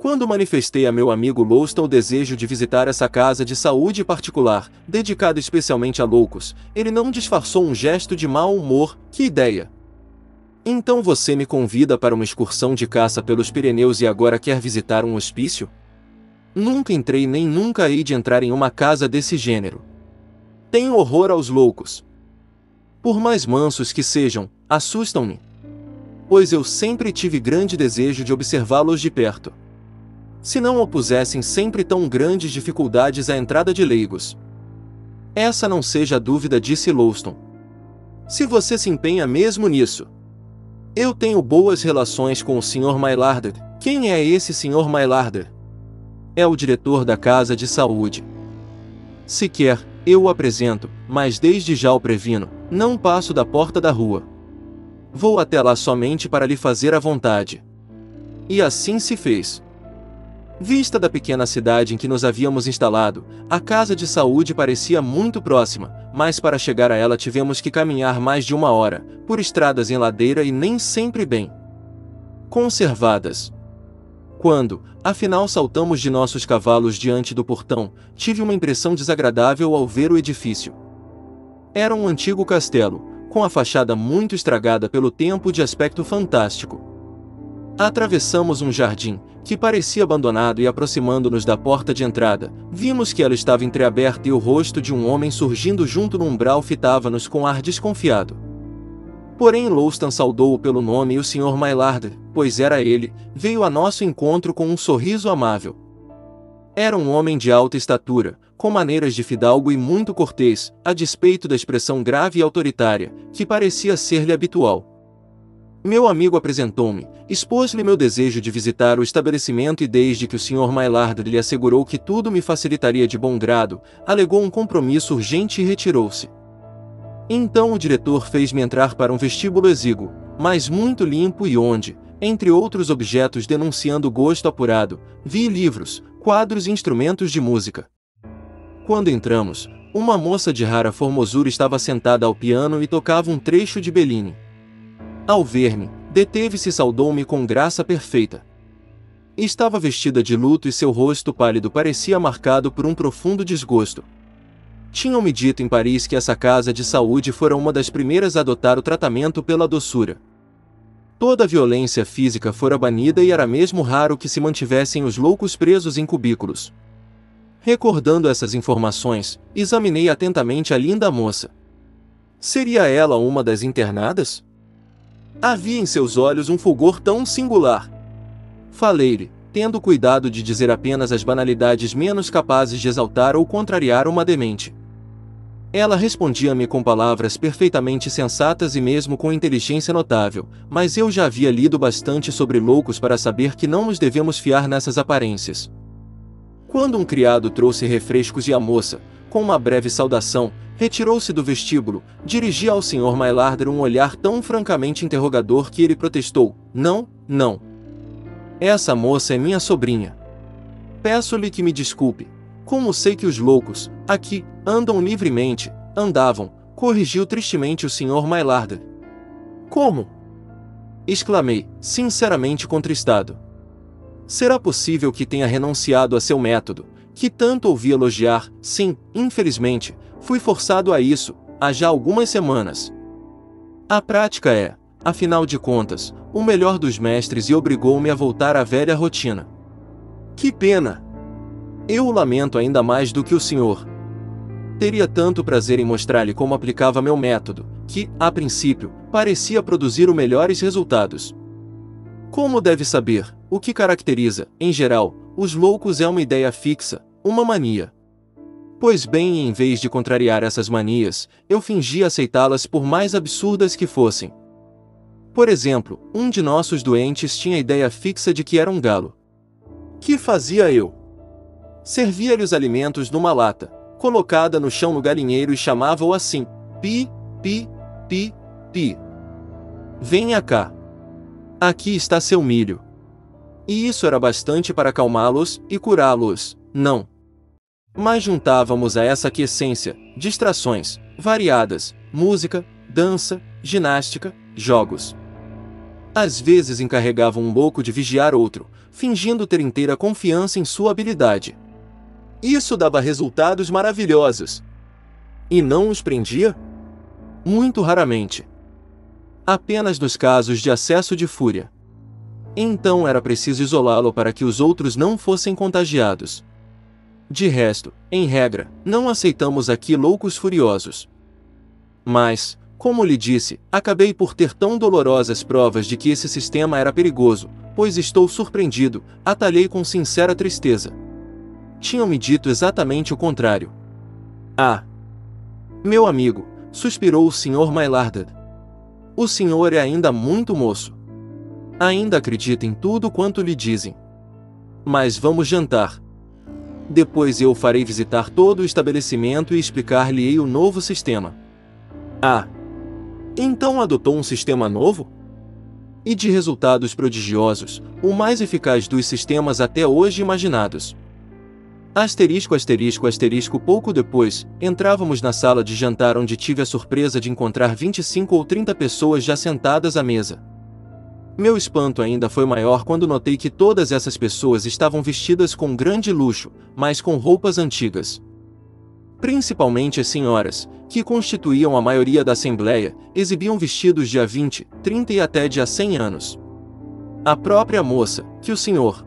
Quando manifestei a meu amigo Louston o desejo de visitar essa casa de saúde particular, dedicada especialmente a loucos, ele não disfarçou um gesto de mau humor. Que ideia! Então você me convida para uma excursão de caça pelos Pirineus e agora quer visitar um hospício? Nunca entrei nem nunca hei de entrar em uma casa desse gênero. Tenho horror aos loucos. Por mais mansos que sejam, assustam-me. Pois eu sempre tive grande desejo de observá-los de perto. Se não opusessem sempre tão grandes dificuldades à entrada de leigos. Essa não seja a dúvida, disse Louston. Se você se empenha mesmo nisso. Eu tenho boas relações com o Sr. Mylarder. Quem é esse Sr. Mylarder? É o diretor da casa de saúde. Se quer, eu o apresento, mas desde já o previno, não passo da porta da rua. Vou até lá somente para lhe fazer a vontade. E assim se fez. Vista da pequena cidade em que nos havíamos instalado, a casa de saúde parecia muito próxima, mas para chegar a ela tivemos que caminhar mais de 1 hora, por estradas em ladeira e nem sempre bem conservadas. Quando, afinal, saltamos de nossos cavalos diante do portão, tive uma impressão desagradável ao ver o edifício. Era um antigo castelo, com a fachada muito estragada pelo tempo, de aspecto fantástico. Atravessamos um jardim, que parecia abandonado, e aproximando-nos da porta de entrada, vimos que ela estava entreaberta e o rosto de um homem surgindo junto no umbral fitava-nos com ar desconfiado. Porém Louston saudou-o pelo nome e o Sr. Mylarder, pois era ele, veio a nosso encontro com um sorriso amável. Era um homem de alta estatura, com maneiras de fidalgo e muito cortês, a despeito da expressão grave e autoritária, que parecia ser-lhe habitual. Meu amigo apresentou-me, expôs-lhe meu desejo de visitar o estabelecimento e desde que o Sr. Mylarder lhe assegurou que tudo me facilitaria de bom grado, alegou um compromisso urgente e retirou-se. Então o diretor fez-me entrar para um vestíbulo exíguo, mas muito limpo e onde, entre outros objetos denunciando gosto apurado, vi livros, quadros e instrumentos de música. Quando entramos, uma moça de rara formosura estava sentada ao piano e tocava um trecho de Bellini. Ao ver-me, deteve-se e saudou-me com graça perfeita. Estava vestida de luto e seu rosto pálido parecia marcado por um profundo desgosto. Tinham-me dito em Paris que essa casa de saúde fora uma das primeiras a adotar o tratamento pela doçura. Toda a violência física fora banida e era mesmo raro que se mantivessem os loucos presos em cubículos. Recordando essas informações, examinei atentamente a linda moça. Seria ela uma das internadas? Havia em seus olhos um fulgor tão singular. Falei-lhe, tendo cuidado de dizer apenas as banalidades menos capazes de exaltar ou contrariar uma demente. Ela respondia-me com palavras perfeitamente sensatas e mesmo com inteligência notável, mas eu já havia lido bastante sobre loucos para saber que não nos devemos fiar nessas aparências. Quando um criado trouxe refrescos e a moça, com uma breve saudação, retirou-se do vestíbulo, dirigia ao Sr. Mylarder um olhar tão francamente interrogador que ele protestou: "Não, não. Essa moça é minha sobrinha. Peço-lhe que me desculpe. Como sei que os loucos, aqui, andam livremente", andavam, corrigiu tristemente o Sr. Mylarder. "Como?" exclamei, sinceramente contristado. Será possível que tenha renunciado a seu método, que tanto ouvi elogiar? Sim, infelizmente, fui forçado a isso, há já algumas semanas. A prática é, afinal de contas, o melhor dos mestres e obrigou-me a voltar à velha rotina. Que pena! Eu o lamento ainda mais do que o senhor. Teria tanto prazer em mostrar-lhe como aplicava meu método, que, a princípio, parecia produzir os melhores resultados. Como deve saber, o que caracteriza, em geral, os loucos é uma ideia fixa, uma mania. Pois bem, em vez de contrariar essas manias, eu fingia aceitá-las por mais absurdas que fossem. Por exemplo, um de nossos doentes tinha a ideia fixa de que era um galo. Que fazia eu? Servia-lhe os alimentos numa lata, colocada no chão no galinheiro e chamava-o assim: "Pi, pi, pi, pi. Venha cá. Aqui está seu milho." E isso era bastante para acalmá-los e curá-los, não. Mas juntávamos a essa aquiescência distrações variadas, música, dança, ginástica, jogos. Às vezes encarregava um louco de vigiar outro, fingindo ter inteira confiança em sua habilidade. Isso dava resultados maravilhosos. E não os prendia? Muito raramente. Apenas nos casos de acesso de fúria. Então era preciso isolá-lo para que os outros não fossem contagiados. De resto, em regra, não aceitamos aqui loucos furiosos. Mas, como lhe disse, acabei por ter tão dolorosas provas de que esse sistema era perigoso, pois estou surpreendido, atalhei com sincera tristeza. Tinham-me dito exatamente o contrário. Ah! Meu amigo, suspirou o Sr. Maillard. O senhor é ainda muito moço. Ainda acredita em tudo quanto lhe dizem. Mas vamos jantar. Depois eu farei visitar todo o estabelecimento e explicar-lhe-ei o novo sistema. Ah! Então adotou um sistema novo? E de resultados prodigiosos, o mais eficaz dos sistemas até hoje imaginados. Asterisco, asterisco, asterisco. Pouco depois, entrávamos na sala de jantar onde tive a surpresa de encontrar 25 ou 30 pessoas já sentadas à mesa. Meu espanto ainda foi maior quando notei que todas essas pessoas estavam vestidas com grande luxo, mas com roupas antigas. Principalmente as senhoras, que constituíam a maioria da assembleia, exibiam vestidos de há 20, 30 e até de há 100 anos. A própria moça, que o Sr.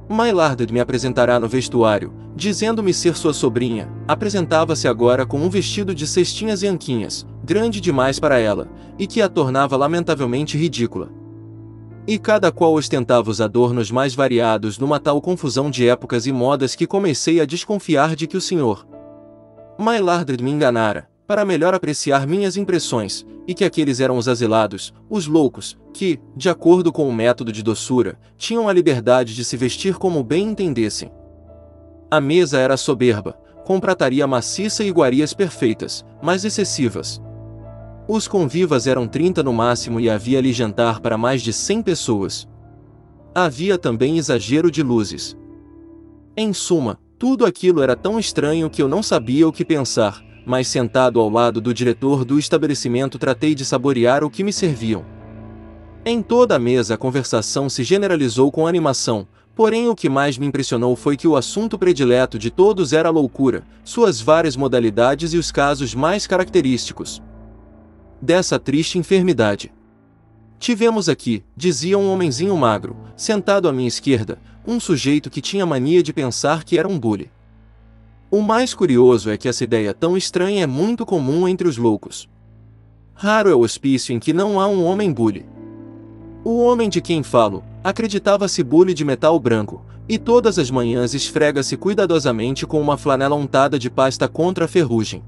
Maillard me apresentará no vestuário, dizendo-me ser sua sobrinha, apresentava-se agora com um vestido de cestinhas e anquinhas, grande demais para ela, e que a tornava lamentavelmente ridícula. E cada qual ostentava os adornos mais variados numa tal confusão de épocas e modas que comecei a desconfiar de que o Sr. Maillard me enganara, para melhor apreciar minhas impressões, e que aqueles eram os asilados, os loucos, que, de acordo com o método de doçura, tinham a liberdade de se vestir como bem entendessem. A mesa era soberba, com prataria maciça e iguarias perfeitas, mas excessivas. Os convivas eram 30 no máximo e havia ali jantar para mais de 100 pessoas. Havia também exagero de luzes. Em suma, tudo aquilo era tão estranho que eu não sabia o que pensar, mas sentado ao lado do diretor do estabelecimento tratei de saborear o que me serviam. Em toda a mesa a conversação se generalizou com animação, porém o que mais me impressionou foi que o assunto predileto de todos era a loucura, suas várias modalidades e os casos mais característicos dessa triste enfermidade. Tivemos aqui, dizia um homenzinho magro, sentado à minha esquerda, um sujeito que tinha mania de pensar que era um bule. O mais curioso é que essa ideia tão estranha é muito comum entre os loucos. Raro é o hospício em que não há um homem bule. O homem de quem falo, acreditava-se bule de metal branco, e todas as manhãs esfrega-se cuidadosamente com uma flanela untada de pasta contra a ferrugem.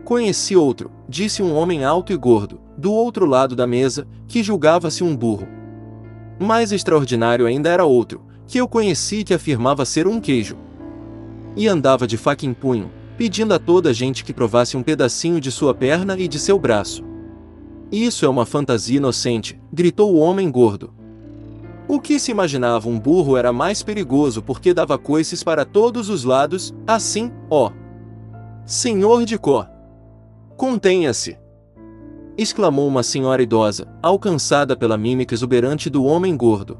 Conheci outro, disse um homem alto e gordo, do outro lado da mesa, que julgava-se um burro. Mais extraordinário ainda era outro, que eu conheci e que afirmava ser um queijo. E andava de faca em punho, pedindo a toda a gente que provasse um pedacinho de sua perna e de seu braço. Isso é uma fantasia inocente, gritou o homem gordo. O que se imaginava um burro era mais perigoso porque dava coices para todos os lados, assim, ó. Senhor de Có! Contenha-se! Exclamou uma senhora idosa, alcançada pela mímica exuberante do homem gordo.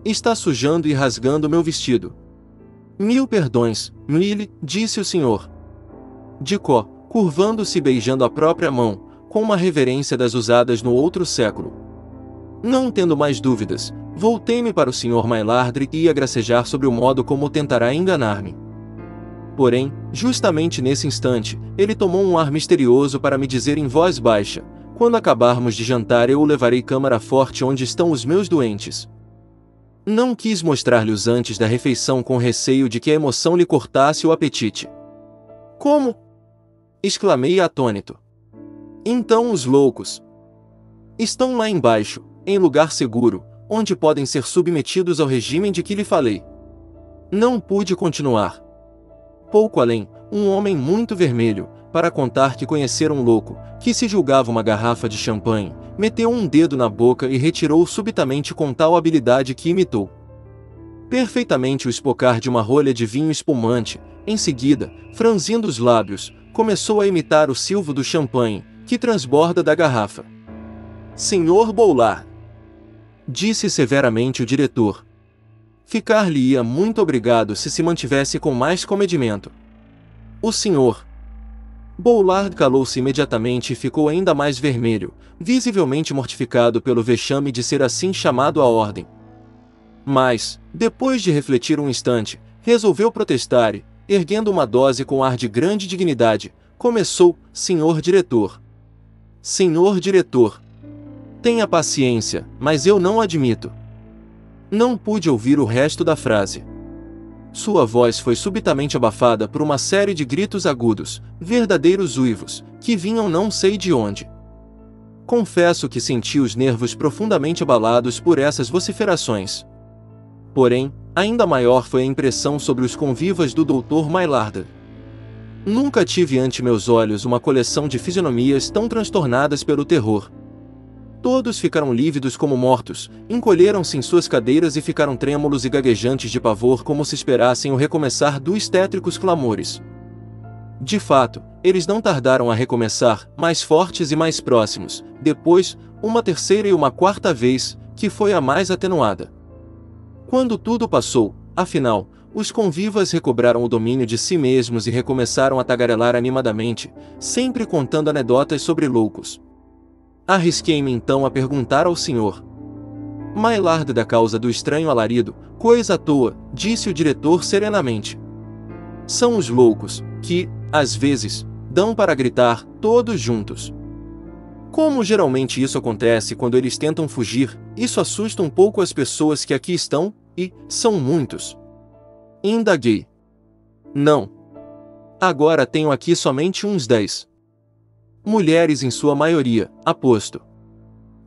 Está sujando e rasgando meu vestido. Mil perdões, Mille, disse o senhor de Có, curvando-se e beijando a própria mão, com uma reverência das usadas no outro século. Não tendo mais dúvidas, voltei-me para o Sr. Maillard e ia gracejar sobre o modo como tentará enganar-me. Porém, justamente nesse instante, ele tomou um ar misterioso para me dizer em voz baixa: quando acabarmos de jantar eu o levarei câmara forte onde estão os meus doentes. Não quis mostrar-lhes antes da refeição com receio de que a emoção lhe cortasse o apetite. Como? Exclamei atônito. Então os loucos estão lá embaixo, em lugar seguro, onde podem ser submetidos ao regime de que lhe falei. Não pude continuar. Pouco além, um homem muito vermelho, para contar que conhecera um louco, que se julgava uma garrafa de champanhe, meteu um dedo na boca e retirou subitamente com tal habilidade que imitou perfeitamente o espocar de uma rolha de vinho espumante. Em seguida, franzindo os lábios, começou a imitar o silvo do champanhe, que transborda da garrafa. Senhor Boulard! disse severamente o diretor. Ficar-lhe-ia muito obrigado se mantivesse com mais comedimento. O senhor... Boulard calou-se imediatamente e ficou ainda mais vermelho, visivelmente mortificado pelo vexame de ser assim chamado à ordem. Mas, depois de refletir um instante, resolveu protestar e, erguendo uma dose com ar de grande dignidade, começou: senhor diretor. Senhor diretor. Tenha paciência, mas eu não admito. Não pude ouvir o resto da frase. Sua voz foi subitamente abafada por uma série de gritos agudos, verdadeiros uivos, que vinham não sei de onde. Confesso que senti os nervos profundamente abalados por essas vociferações. Porém, ainda maior foi a impressão sobre os convivas do Dr. Maillard. Nunca tive ante meus olhos uma coleção de fisionomias tão transtornadas pelo terror. Todos ficaram lívidos como mortos, encolheram-se em suas cadeiras e ficaram trêmulos e gaguejantes de pavor como se esperassem o recomeçar dos tétricos clamores. De fato, eles não tardaram a recomeçar, mais fortes e mais próximos, depois, uma terceira e uma quarta vez, que foi a mais atenuada. Quando tudo passou, afinal, os convivas recobraram o domínio de si mesmos e recomeçaram a tagarelar animadamente, sempre contando anedotas sobre loucos. Arrisquei-me então a perguntar ao senhor Maillard da causa do estranho alarido. Coisa à toa, disse o diretor serenamente. São os loucos, que, às vezes, dão para gritar, todos juntos. Como geralmente isso acontece quando eles tentam fugir, isso assusta um pouco as pessoas que aqui estão, e são muitos. Indaguei. Não. Agora tenho aqui somente uns 10. Mulheres em sua maioria, aposto.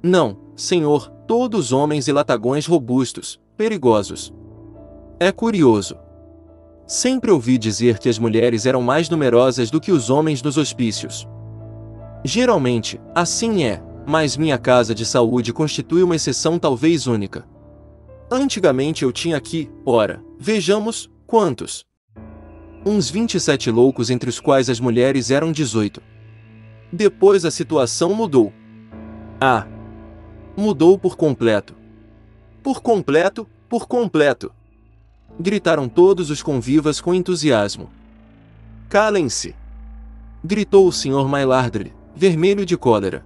Não, senhor, todos homens e latagões robustos, perigosos. É curioso. Sempre ouvi dizer que as mulheres eram mais numerosas do que os homens nos hospícios. Geralmente, assim é, mas minha casa de saúde constitui uma exceção talvez única. Antigamente eu tinha aqui, ora, vejamos, quantos? Uns 27 loucos, entre os quais as mulheres eram 18. Depois a situação mudou. Ah! Mudou por completo. Por completo, por completo! Gritaram todos os convivas com entusiasmo. Calem-se! Gritou o Sr. Maillard, vermelho de cólera.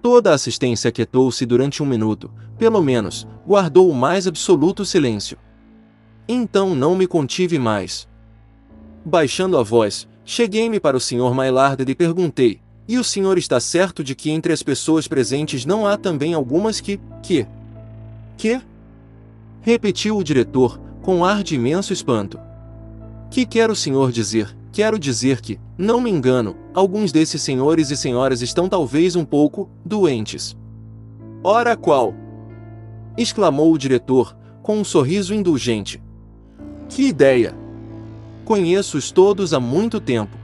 Toda a assistência aquietou-se durante um minuto, pelo menos, guardou o mais absoluto silêncio. Então não me contive mais. Baixando a voz, cheguei-me para o Sr. Maillard e perguntei: e o senhor está certo de que entre as pessoas presentes não há também algumas que... Repetiu o diretor, com ar de imenso espanto. Que quer o senhor dizer? Quero dizer que, não me engano, alguns desses senhores e senhoras estão talvez um pouco doentes. Ora qual? Exclamou o diretor, com um sorriso indulgente. Que ideia! Conheço-os todos há muito tempo.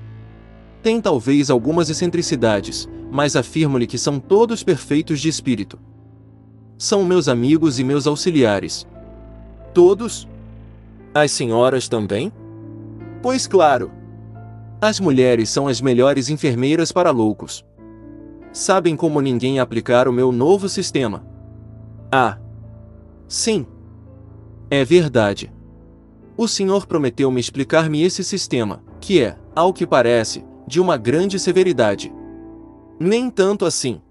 Tem talvez algumas excentricidades, mas afirmo-lhe que são todos perfeitos de espírito. São meus amigos e meus auxiliares. Todos? As senhoras também? Pois claro. As mulheres são as melhores enfermeiras para loucos. Sabem como ninguém aplicar o meu novo sistema. Ah! Sim. É verdade. O senhor prometeu-me explicar-me esse sistema, que é, ao que parece, de uma grande severidade. Nem tanto assim.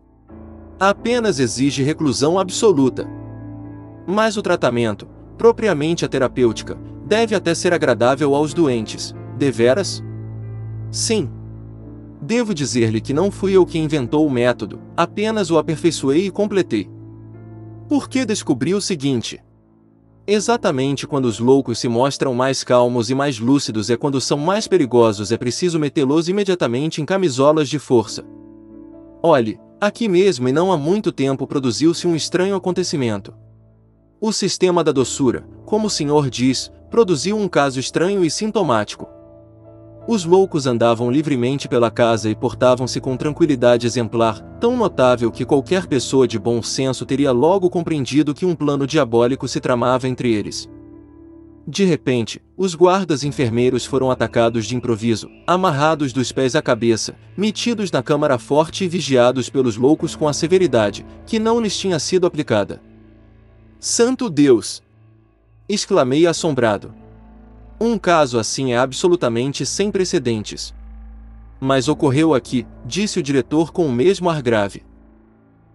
Apenas exige reclusão absoluta. Mas o tratamento, propriamente a terapêutica, deve até ser agradável aos doentes, deveras? Sim. Devo dizer-lhe que não fui eu quem inventou o método, apenas o aperfeiçoei e completei. Porque descobri o seguinte: exatamente quando os loucos se mostram mais calmos e mais lúcidos é quando são mais perigosos, é preciso metê-los imediatamente em camisolas de força. Olhe, aqui mesmo e não há muito tempo produziu-se um estranho acontecimento. O sistema da doçura, como o senhor diz, produziu um caso estranho e sintomático. Os loucos andavam livremente pela casa e portavam-se com tranquilidade exemplar, tão notável que qualquer pessoa de bom senso teria logo compreendido que um plano diabólico se tramava entre eles. De repente, os guardas enfermeiros foram atacados de improviso, amarrados dos pés à cabeça, metidos na câmara forte e vigiados pelos loucos com a severidade que não lhes tinha sido aplicada. Santo Deus! Exclamei assombrado. Um caso assim é absolutamente sem precedentes. Mas ocorreu aqui, disse o diretor com o mesmo ar grave.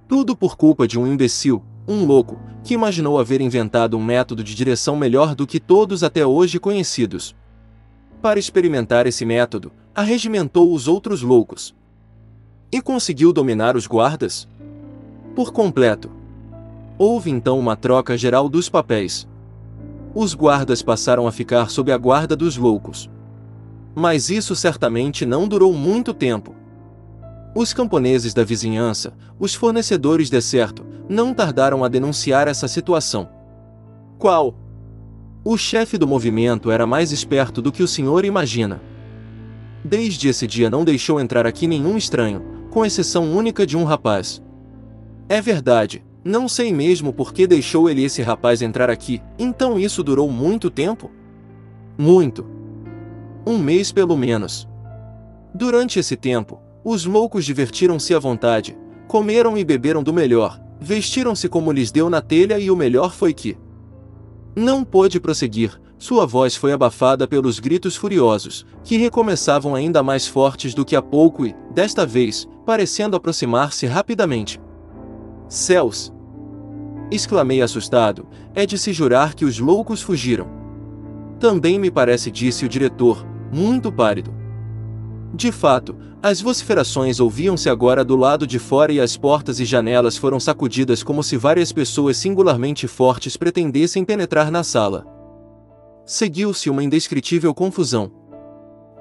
Tudo por culpa de um imbecil, um louco, que imaginou haver inventado um método de direção melhor do que todos até hoje conhecidos. Para experimentar esse método, arregimentou os outros loucos. E conseguiu dominar os guardas? Por completo. Houve então uma troca geral dos papéis. Os guardas passaram a ficar sob a guarda dos loucos. Mas isso certamente não durou muito tempo. Os camponeses da vizinhança, os fornecedores de certo, não tardaram a denunciar essa situação. Qual? O chefe do movimento era mais esperto do que o senhor imagina. Desde esse dia não deixou entrar aqui nenhum estranho, com exceção única de um rapaz. É verdade. Não sei mesmo por que deixou ele esse rapaz entrar aqui, então isso durou muito tempo? Muito. Um mês pelo menos. Durante esse tempo, os loucos divertiram-se à vontade, comeram e beberam do melhor, vestiram-se como lhes deu na telha e o melhor foi que não pôde prosseguir, sua voz foi abafada pelos gritos furiosos, que recomeçavam ainda mais fortes do que há pouco e, desta vez, parecendo aproximar-se rapidamente. Céus! Exclamei assustado, é de se jurar que os loucos fugiram. Também me parece, disse o diretor, muito pálido. De fato, as vociferações ouviam-se agora do lado de fora e as portas e janelas foram sacudidas como se várias pessoas singularmente fortes pretendessem penetrar na sala. Seguiu-se uma indescritível confusão.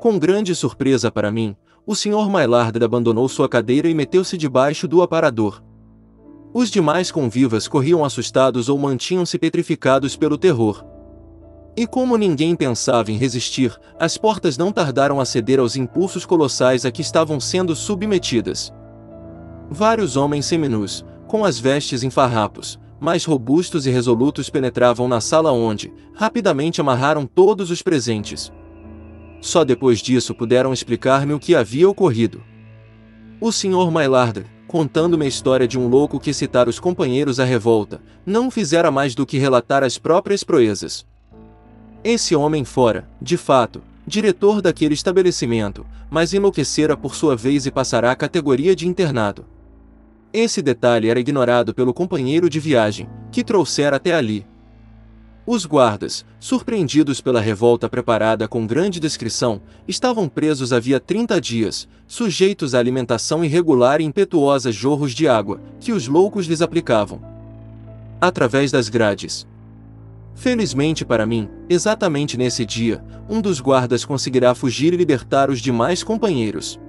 Com grande surpresa para mim, o Sr. Maillard abandonou sua cadeira e meteu-se debaixo do aparador. Os demais convivas corriam assustados ou mantinham-se petrificados pelo terror. E como ninguém pensava em resistir, as portas não tardaram a ceder aos impulsos colossais a que estavam sendo submetidas. Vários homens seminus, com as vestes em farrapos, mais robustos e resolutos penetravam na sala onde, rapidamente amarraram todos os presentes. Só depois disso puderam explicar-me o que havia ocorrido. O Sr. Maillard, contando-me a história de um louco que excitara os companheiros à revolta, não fizera mais do que relatar as próprias proezas. Esse homem fora, de fato, diretor daquele estabelecimento, mas enlouquecera por sua vez e passará à categoria de internado. Esse detalhe era ignorado pelo companheiro de viagem, que trouxera até ali. Os guardas, surpreendidos pela revolta preparada com grande descrição, estavam presos havia 30 dias, sujeitos à alimentação irregular e impetuosa jorros de água, que os loucos lhes aplicavam através das grades. Felizmente para mim, exatamente nesse dia, um dos guardas conseguirá fugir e libertar os demais companheiros.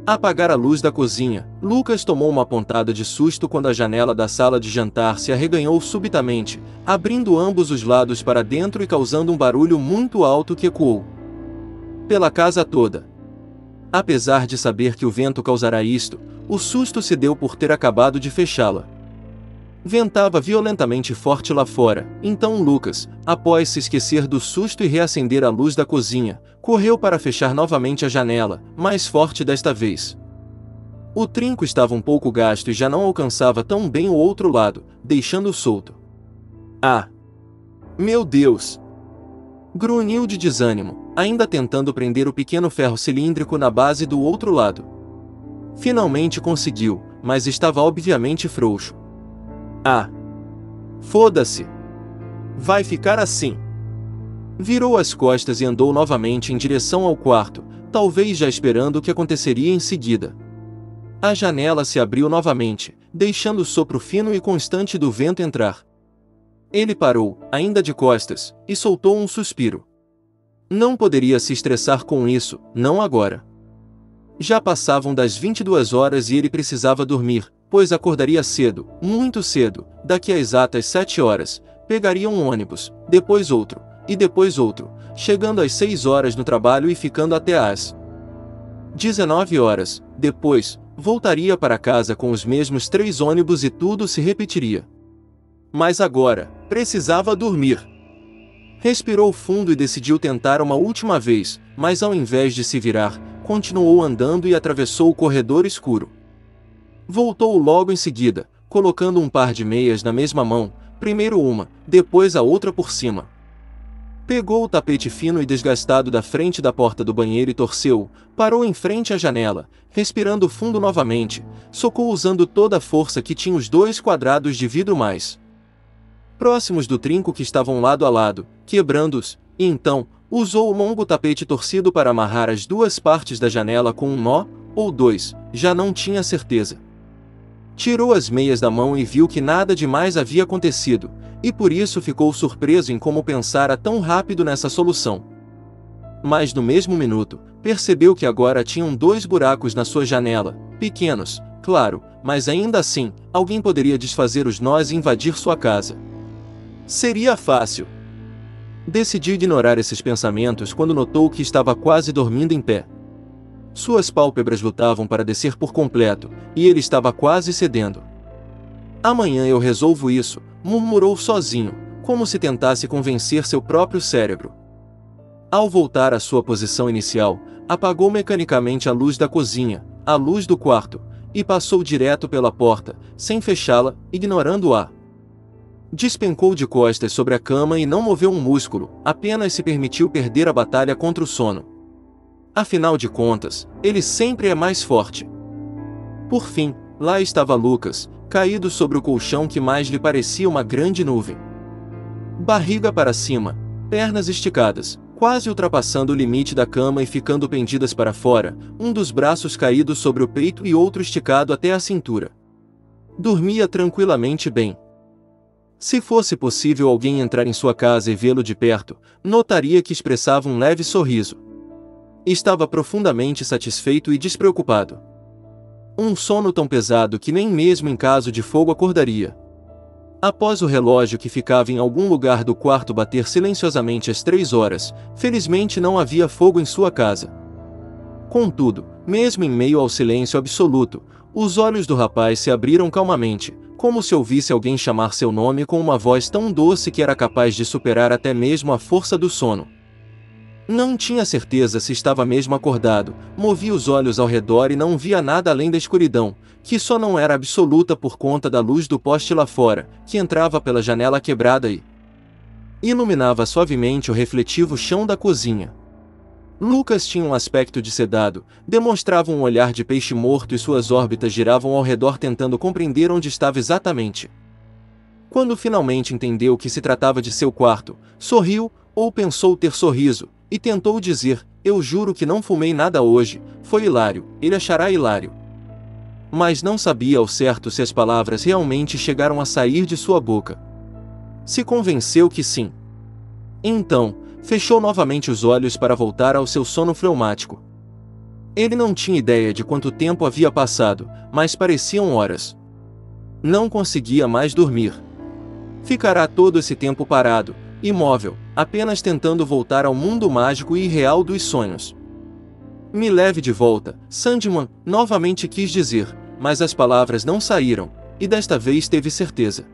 Apagar a luz da cozinha, Lucas tomou uma pontada de susto quando a janela da sala de jantar se arreganhou subitamente, abrindo ambos os lados para dentro e causando um barulho muito alto que ecoou pela casa toda. Apesar de saber que o vento causará isto, o susto se deu por ter acabado de fechá-la. Ventava violentamente forte lá fora, então Lucas, após se esquecer do susto e reacender a luz da cozinha, correu para fechar novamente a janela, mais forte desta vez. O trinco estava um pouco gasto e já não alcançava tão bem o outro lado, deixando-o solto. Ah! Meu Deus! Grunhiu de desânimo, ainda tentando prender o pequeno ferro cilíndrico na base do outro lado. Finalmente conseguiu, mas estava obviamente frouxo. Ah! Foda-se! Vai ficar assim! Virou as costas e andou novamente em direção ao quarto, talvez já esperando o que aconteceria em seguida. A janela se abriu novamente, deixando o sopro fino e constante do vento entrar. Ele parou, ainda de costas, e soltou um suspiro. Não poderia se estressar com isso, não agora. Já passavam das 22 horas e ele precisava dormir, pois acordaria cedo, muito cedo, daqui a exatas 7 horas, pegaria um ônibus, depois outro, e depois outro, chegando às 6 horas no trabalho e ficando até às 19 horas, depois, voltaria para casa com os mesmos 3 ônibus e tudo se repetiria. Mas agora, precisava dormir. Respirou fundo e decidiu tentar uma última vez, mas ao invés de se virar, continuou andando e atravessou o corredor escuro. Voltou logo em seguida, colocando um par de meias na mesma mão, primeiro uma, depois a outra por cima. Pegou o tapete fino e desgastado da frente da porta do banheiro e torceu-o, parou em frente à janela, respirando fundo novamente, socou usando toda a força que tinha os 2 quadrados de vidro mais próximos do trinco que estavam lado a lado, quebrando-os, e então, usou o longo tapete torcido para amarrar as 2 partes da janela com um nó, ou 2, já não tinha certeza. Tirou as meias da mão e viu que nada demais havia acontecido, e por isso ficou surpreso em como pensara tão rápido nessa solução. Mas no mesmo minuto, percebeu que agora tinham 2 buracos na sua janela, pequenos, claro, mas ainda assim, alguém poderia desfazer os nós e invadir sua casa. Seria fácil. Decidiu ignorar esses pensamentos quando notou que estava quase dormindo em pé. Suas pálpebras lutavam para descer por completo, e ele estava quase cedendo. Amanhã eu resolvo isso, murmurou sozinho, como se tentasse convencer seu próprio cérebro. Ao voltar à sua posição inicial, apagou mecanicamente a luz da cozinha, a luz do quarto, e passou direto pela porta, sem fechá-la, ignorando-a. Despencou de costas sobre a cama e não moveu um músculo, apenas se permitiu perder a batalha contra o sono. Afinal de contas, ele sempre é mais forte. Por fim, lá estava Lucas, caído sobre o colchão que mais lhe parecia uma grande nuvem. Barriga para cima, pernas esticadas, quase ultrapassando o limite da cama e ficando pendidas para fora, um dos braços caído sobre o peito e outro esticado até a cintura. Dormia tranquilamente bem. Se fosse possível alguém entrar em sua casa e vê-lo de perto, notaria que expressava um leve sorriso. Estava profundamente satisfeito e despreocupado. Um sono tão pesado que nem mesmo em caso de fogo acordaria. Após o relógio que ficava em algum lugar do quarto bater silenciosamente às 3 horas, felizmente não havia fogo em sua casa. Contudo, mesmo em meio ao silêncio absoluto, os olhos do rapaz se abriram calmamente, como se ouvisse alguém chamar seu nome com uma voz tão doce que era capaz de superar até mesmo a força do sono. Não tinha certeza se estava mesmo acordado, movia os olhos ao redor e não via nada além da escuridão, que só não era absoluta por conta da luz do poste lá fora, que entrava pela janela quebrada e iluminava suavemente o refletivo chão da cozinha. Lucas tinha um aspecto de sedado, demonstrava um olhar de peixe morto e suas órbitas giravam ao redor tentando compreender onde estava exatamente. Quando finalmente entendeu que se tratava de seu quarto, sorriu, ou pensou ter sorriso, e tentou dizer, eu juro que não fumei nada hoje, foi hilário, ele achará hilário. Mas não sabia ao certo se as palavras realmente chegaram a sair de sua boca. Se convenceu que sim. Então, fechou novamente os olhos para voltar ao seu sono fleumático. Ele não tinha ideia de quanto tempo havia passado, mas pareciam horas. Não conseguia mais dormir. Ficará todo esse tempo parado, imóvel, apenas tentando voltar ao mundo mágico e irreal dos sonhos. Me leve de volta, Sandman, novamente quis dizer, mas as palavras não saíram, e desta vez teve certeza.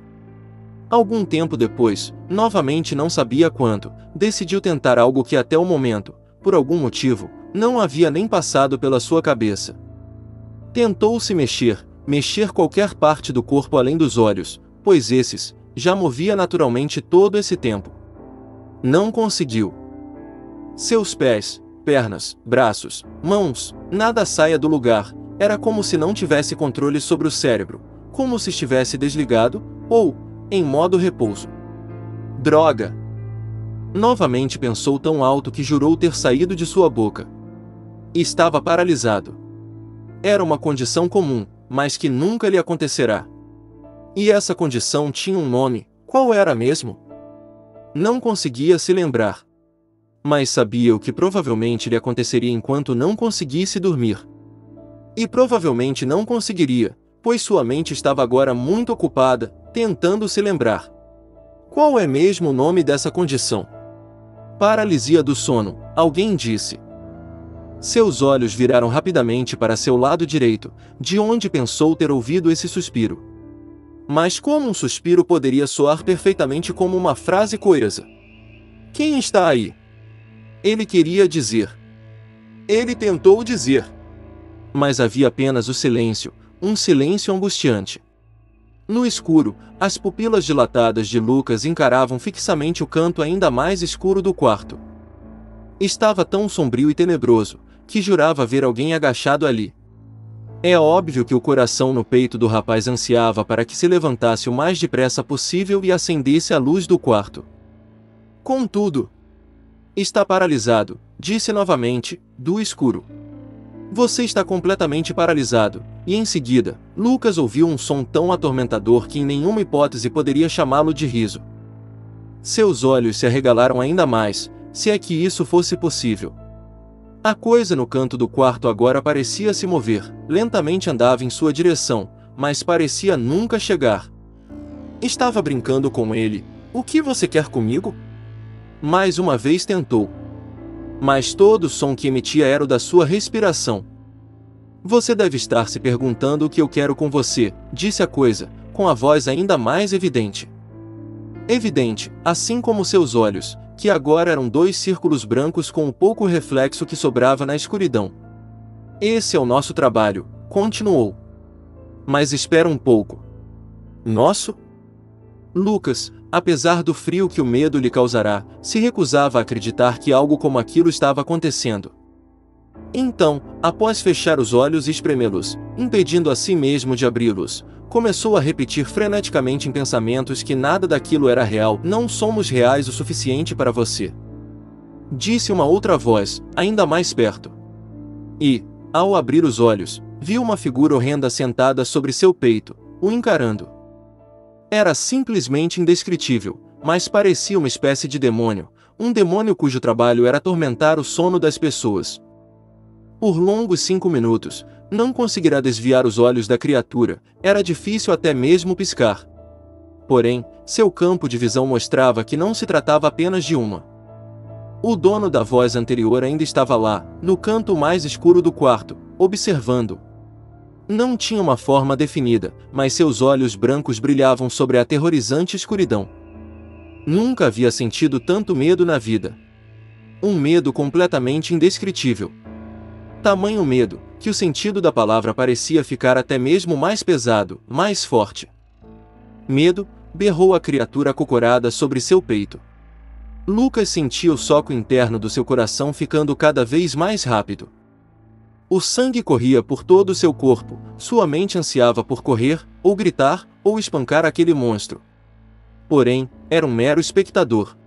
Algum tempo depois, novamente não sabia quanto, decidiu tentar algo que até o momento, por algum motivo, não havia nem passado pela sua cabeça. Tentou se mexer qualquer parte do corpo além dos olhos, pois esses, já movia naturalmente todo esse tempo. Não conseguiu. Seus pés, pernas, braços, mãos, nada saía do lugar, era como se não tivesse controle sobre o cérebro, como se estivesse desligado, ou, em modo repouso. Droga! Novamente pensou tão alto que jurou ter saído de sua boca. Estava paralisado. Era uma condição comum, mas que nunca lhe acontecerá. E essa condição tinha um nome, qual era mesmo? Não conseguia se lembrar. Mas sabia o que provavelmente lhe aconteceria enquanto não conseguisse dormir. E provavelmente não conseguiria, pois sua mente estava agora muito ocupada, tentando se lembrar. Qual é mesmo o nome dessa condição? Paralisia do sono, alguém disse. Seus olhos viraram rapidamente para seu lado direito, de onde pensou ter ouvido esse suspiro. Mas como um suspiro poderia soar perfeitamente como uma frase coesa? Quem está aí? Ele queria dizer. Ele tentou dizer. Mas havia apenas o silêncio, um silêncio angustiante. No escuro, as pupilas dilatadas de Lucas encaravam fixamente o canto ainda mais escuro do quarto. Estava tão sombrio e tenebroso, que jurava ver alguém agachado ali. É óbvio que o coração no peito do rapaz ansiava para que se levantasse o mais depressa possível e acendesse a luz do quarto. Contudo, está paralisado, disse novamente, do escuro. Você está completamente paralisado, e em seguida, Lucas ouviu um som tão atormentador que em nenhuma hipótese poderia chamá-lo de riso. Seus olhos se arregalaram ainda mais, se é que isso fosse possível. A coisa no canto do quarto agora parecia se mover, lentamente andava em sua direção, mas parecia nunca chegar. Estava brincando com ele. O que você quer comigo? Mais uma vez tentou. Mas todo o som que emitia era o da sua respiração. Você deve estar se perguntando o que eu quero com você, disse a coisa, com a voz ainda mais evidente. Evidente, assim como seus olhos, que agora eram dois círculos brancos com o pouco reflexo que sobrava na escuridão. Esse é o nosso trabalho, continuou. Mas espera um pouco. Nosso? Lucas, apesar do frio que o medo lhe causará, se recusava a acreditar que algo como aquilo estava acontecendo. Então, após fechar os olhos e espremê-los, impedindo a si mesmo de abri-los, começou a repetir freneticamente em pensamentos que nada daquilo era real. Não somos reais o suficiente para você. Disse uma outra voz, ainda mais perto. E, ao abrir os olhos, viu uma figura horrenda sentada sobre seu peito, o encarando. Era simplesmente indescritível, mas parecia uma espécie de demônio, um demônio cujo trabalho era atormentar o sono das pessoas. Por longos 5 minutos, não conseguirá desviar os olhos da criatura, era difícil até mesmo piscar. Porém, seu campo de visão mostrava que não se tratava apenas de uma. O dono da voz anterior ainda estava lá, no canto mais escuro do quarto, observando. Não tinha uma forma definida, mas seus olhos brancos brilhavam sobre a aterrorizante escuridão. Nunca havia sentido tanto medo na vida. Um medo completamente indescritível. Tamanho medo, que o sentido da palavra parecia ficar até mesmo mais pesado, mais forte. Medo, berrou a criatura acocorada sobre seu peito. Lucas sentia o soco interno do seu coração ficando cada vez mais rápido. O sangue corria por todo o seu corpo, sua mente ansiava por correr, ou gritar, ou espancar aquele monstro. Porém, era um mero espectador.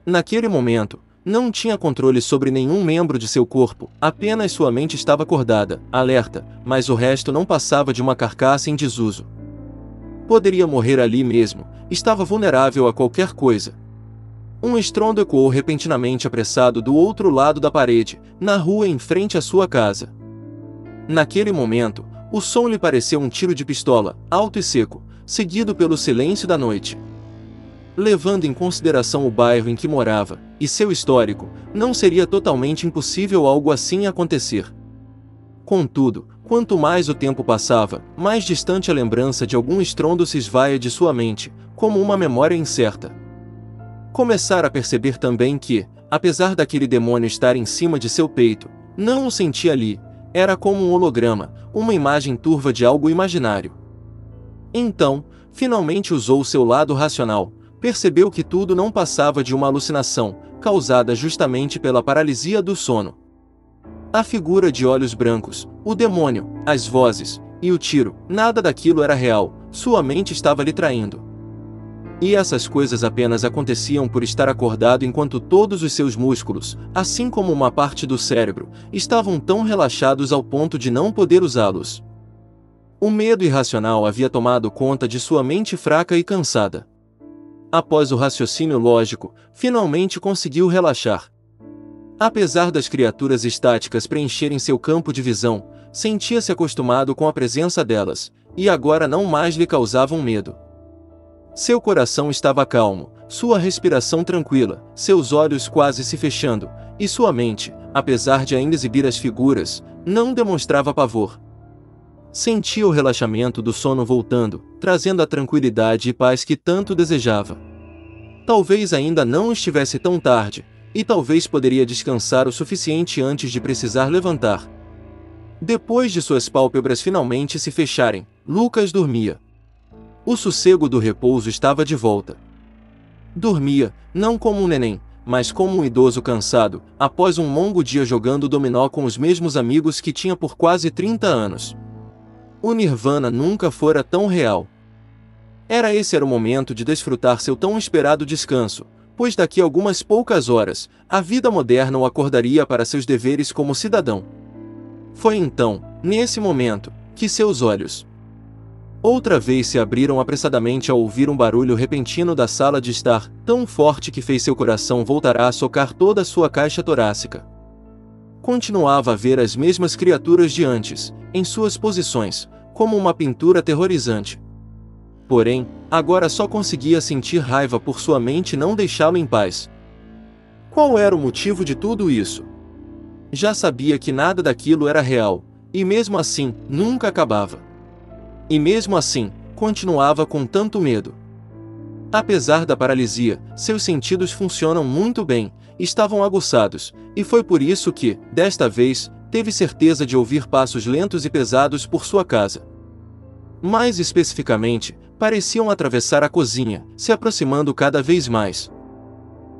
Naquele momento, não tinha controle sobre nenhum membro de seu corpo, apenas sua mente estava acordada, alerta, mas o resto não passava de uma carcaça em desuso. Poderia morrer ali mesmo, estava vulnerável a qualquer coisa. Um estrondo ecoou repentinamente apressado do outro lado da parede, na rua em frente à sua casa. Naquele momento, o som lhe pareceu um tiro de pistola, alto e seco, seguido pelo silêncio da noite. Levando em consideração o bairro em que morava, e seu histórico, não seria totalmente impossível algo assim acontecer. Contudo, quanto mais o tempo passava, mais distante a lembrança de algum estrondo se esvaia de sua mente, como uma memória incerta. Começara a perceber também que, apesar daquele demônio estar em cima de seu peito, não o sentia ali, era como um holograma, uma imagem turva de algo imaginário. Então, finalmente usou seu lado racional, percebeu que tudo não passava de uma alucinação, causada justamente pela paralisia do sono. A figura de olhos brancos, o demônio, as vozes, e o tiro, nada daquilo era real, sua mente estava lhe traindo. E essas coisas apenas aconteciam por estar acordado enquanto todos os seus músculos, assim como uma parte do cérebro, estavam tão relaxados ao ponto de não poder usá-los. O medo irracional havia tomado conta de sua mente fraca e cansada. Após o raciocínio lógico, finalmente conseguiu relaxar. Apesar das criaturas estáticas preencherem seu campo de visão, sentia-se acostumado com a presença delas, e agora não mais lhe causavam medo. Seu coração estava calmo, sua respiração tranquila, seus olhos quase se fechando, e sua mente, apesar de ainda exibir as figuras, não demonstrava pavor. Sentia o relaxamento do sono voltando, trazendo a tranquilidade e paz que tanto desejava. Talvez ainda não estivesse tão tarde, e talvez poderia descansar o suficiente antes de precisar levantar. Depois de suas pálpebras finalmente se fecharem, Lucas dormia. O sossego do repouso estava de volta. Dormia, não como um neném, mas como um idoso cansado, após um longo dia jogando dominó com os mesmos amigos que tinha por quase 30 anos. O Nirvana nunca fora tão real. Esse era o momento de desfrutar seu tão esperado descanso, pois daqui a algumas poucas horas, a vida moderna o acordaria para seus deveres como cidadão. Foi então, nesse momento, que seus olhos outra vez se abriram apressadamente ao ouvir um barulho repentino da sala de estar, tão forte que fez seu coração voltar a socar toda a sua caixa torácica. Continuava a ver as mesmas criaturas de antes, em suas posições, como uma pintura aterrorizante. Porém, agora só conseguia sentir raiva por sua mente não deixá-lo em paz. Qual era o motivo de tudo isso? Já sabia que nada daquilo era real, e mesmo assim, nunca acabava. E mesmo assim, continuava com tanto medo. Apesar da paralisia, seus sentidos funcionam muito bem, estavam aguçados, e foi por isso que, desta vez, teve certeza de ouvir passos lentos e pesados por sua casa. Mais especificamente, pareciam atravessar a cozinha, se aproximando cada vez mais.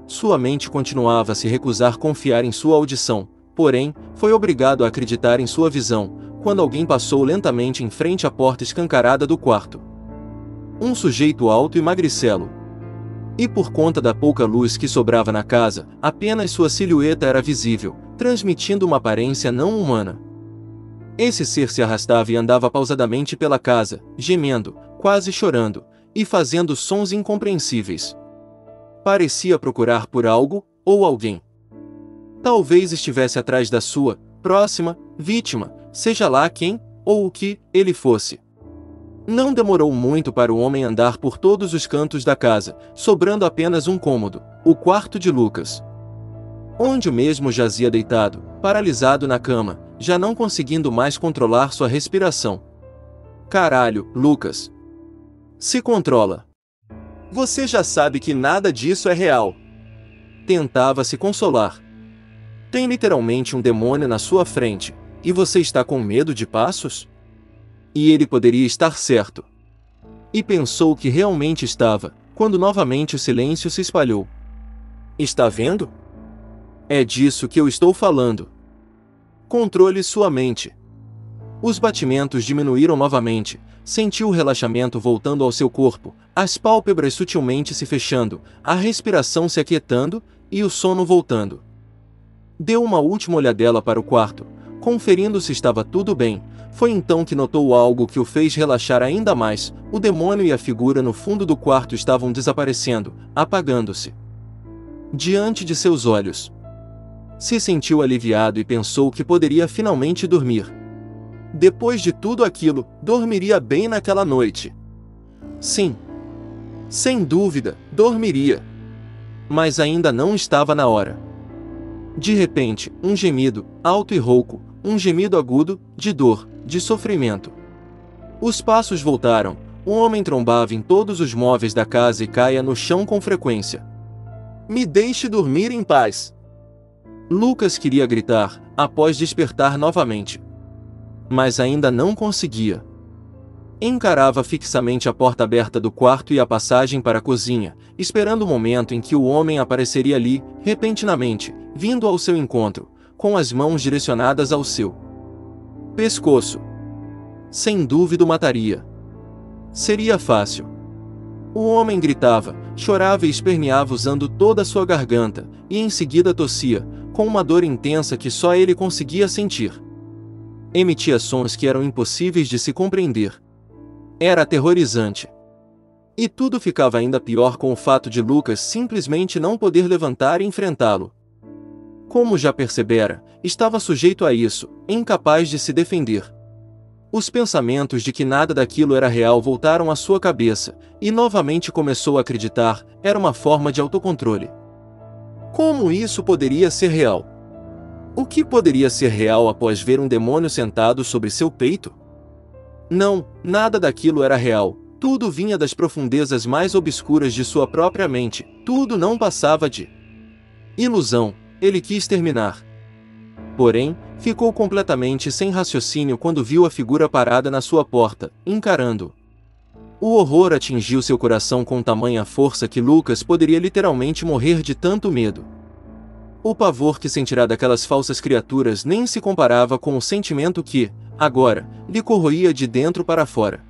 Sua mente continuava a se recusar a confiar em sua audição, porém, foi obrigado a acreditar em sua visão, quando alguém passou lentamente em frente à porta escancarada do quarto. Um sujeito alto e magricelo. E por conta da pouca luz que sobrava na casa, apenas sua silhueta era visível, transmitindo uma aparência não humana. Esse ser se arrastava e andava pausadamente pela casa, gemendo, quase chorando, e fazendo sons incompreensíveis. Parecia procurar por algo, ou alguém. Talvez estivesse atrás da sua próxima vítima, seja lá quem, ou o que, ele fosse. Não demorou muito para o homem andar por todos os cantos da casa, sobrando apenas um cômodo, o quarto de Lucas. Onde o mesmo jazia deitado, paralisado na cama, já não conseguindo mais controlar sua respiração. Caralho, Lucas. Se controla. Você já sabe que nada disso é real. Tentava se consolar. Tem literalmente um demônio na sua frente. E você está com medo de passos? E ele poderia estar certo. E pensou que realmente estava, quando novamente o silêncio se espalhou. Está vendo? É disso que eu estou falando. Controle sua mente. Os batimentos diminuíram novamente, sentiu o relaxamento voltando ao seu corpo, as pálpebras sutilmente se fechando, a respiração se aquietando, e o sono voltando. Deu uma última olhadela para o quarto, conferindo se estava tudo bem. Foi então que notou algo que o fez relaxar ainda mais. O demônio e a figura no fundo do quarto estavam desaparecendo, apagando-se diante de seus olhos. Se sentiu aliviado e pensou que poderia finalmente dormir. Depois de tudo aquilo, dormiria bem naquela noite. Sim. Sem dúvida, dormiria. Mas ainda não estava na hora. De repente, um gemido, alto e rouco, um gemido agudo, de dor, de sofrimento. Os passos voltaram, o homem trombava em todos os móveis da casa e caía no chão com frequência. Me deixe dormir em paz. Lucas queria gritar, após despertar novamente. Mas ainda não conseguia. Encarava fixamente a porta aberta do quarto e a passagem para a cozinha, esperando o momento em que o homem apareceria ali, repentinamente, vindo ao seu encontro, com as mãos direcionadas ao seu pescoço. Sem dúvida o mataria. Seria fácil. O homem gritava, chorava e esperneava usando toda a sua garganta, e em seguida tossia, com uma dor intensa que só ele conseguia sentir. Emitia sons que eram impossíveis de se compreender. Era aterrorizante. E tudo ficava ainda pior com o fato de Lucas simplesmente não poder levantar e enfrentá-lo. Como já percebera, estava sujeito a isso, incapaz de se defender. Os pensamentos de que nada daquilo era real voltaram à sua cabeça, e novamente começou a acreditar, era uma forma de autocontrole. Como isso poderia ser real? O que poderia ser real após ver um demônio sentado sobre seu peito? Não, nada daquilo era real, tudo vinha das profundezas mais obscuras de sua própria mente, tudo não passava de ilusão. Ele quis terminar Porém, ficou completamente sem raciocínio quando viu a figura parada na sua porta, encarando-o. O horror atingiu seu coração com tamanha força que Lucas poderia literalmente morrer de tanto medo. O pavor que sentirá daquelas falsas criaturas nem se comparava com o sentimento que, agora, lhe corroía de dentro para fora.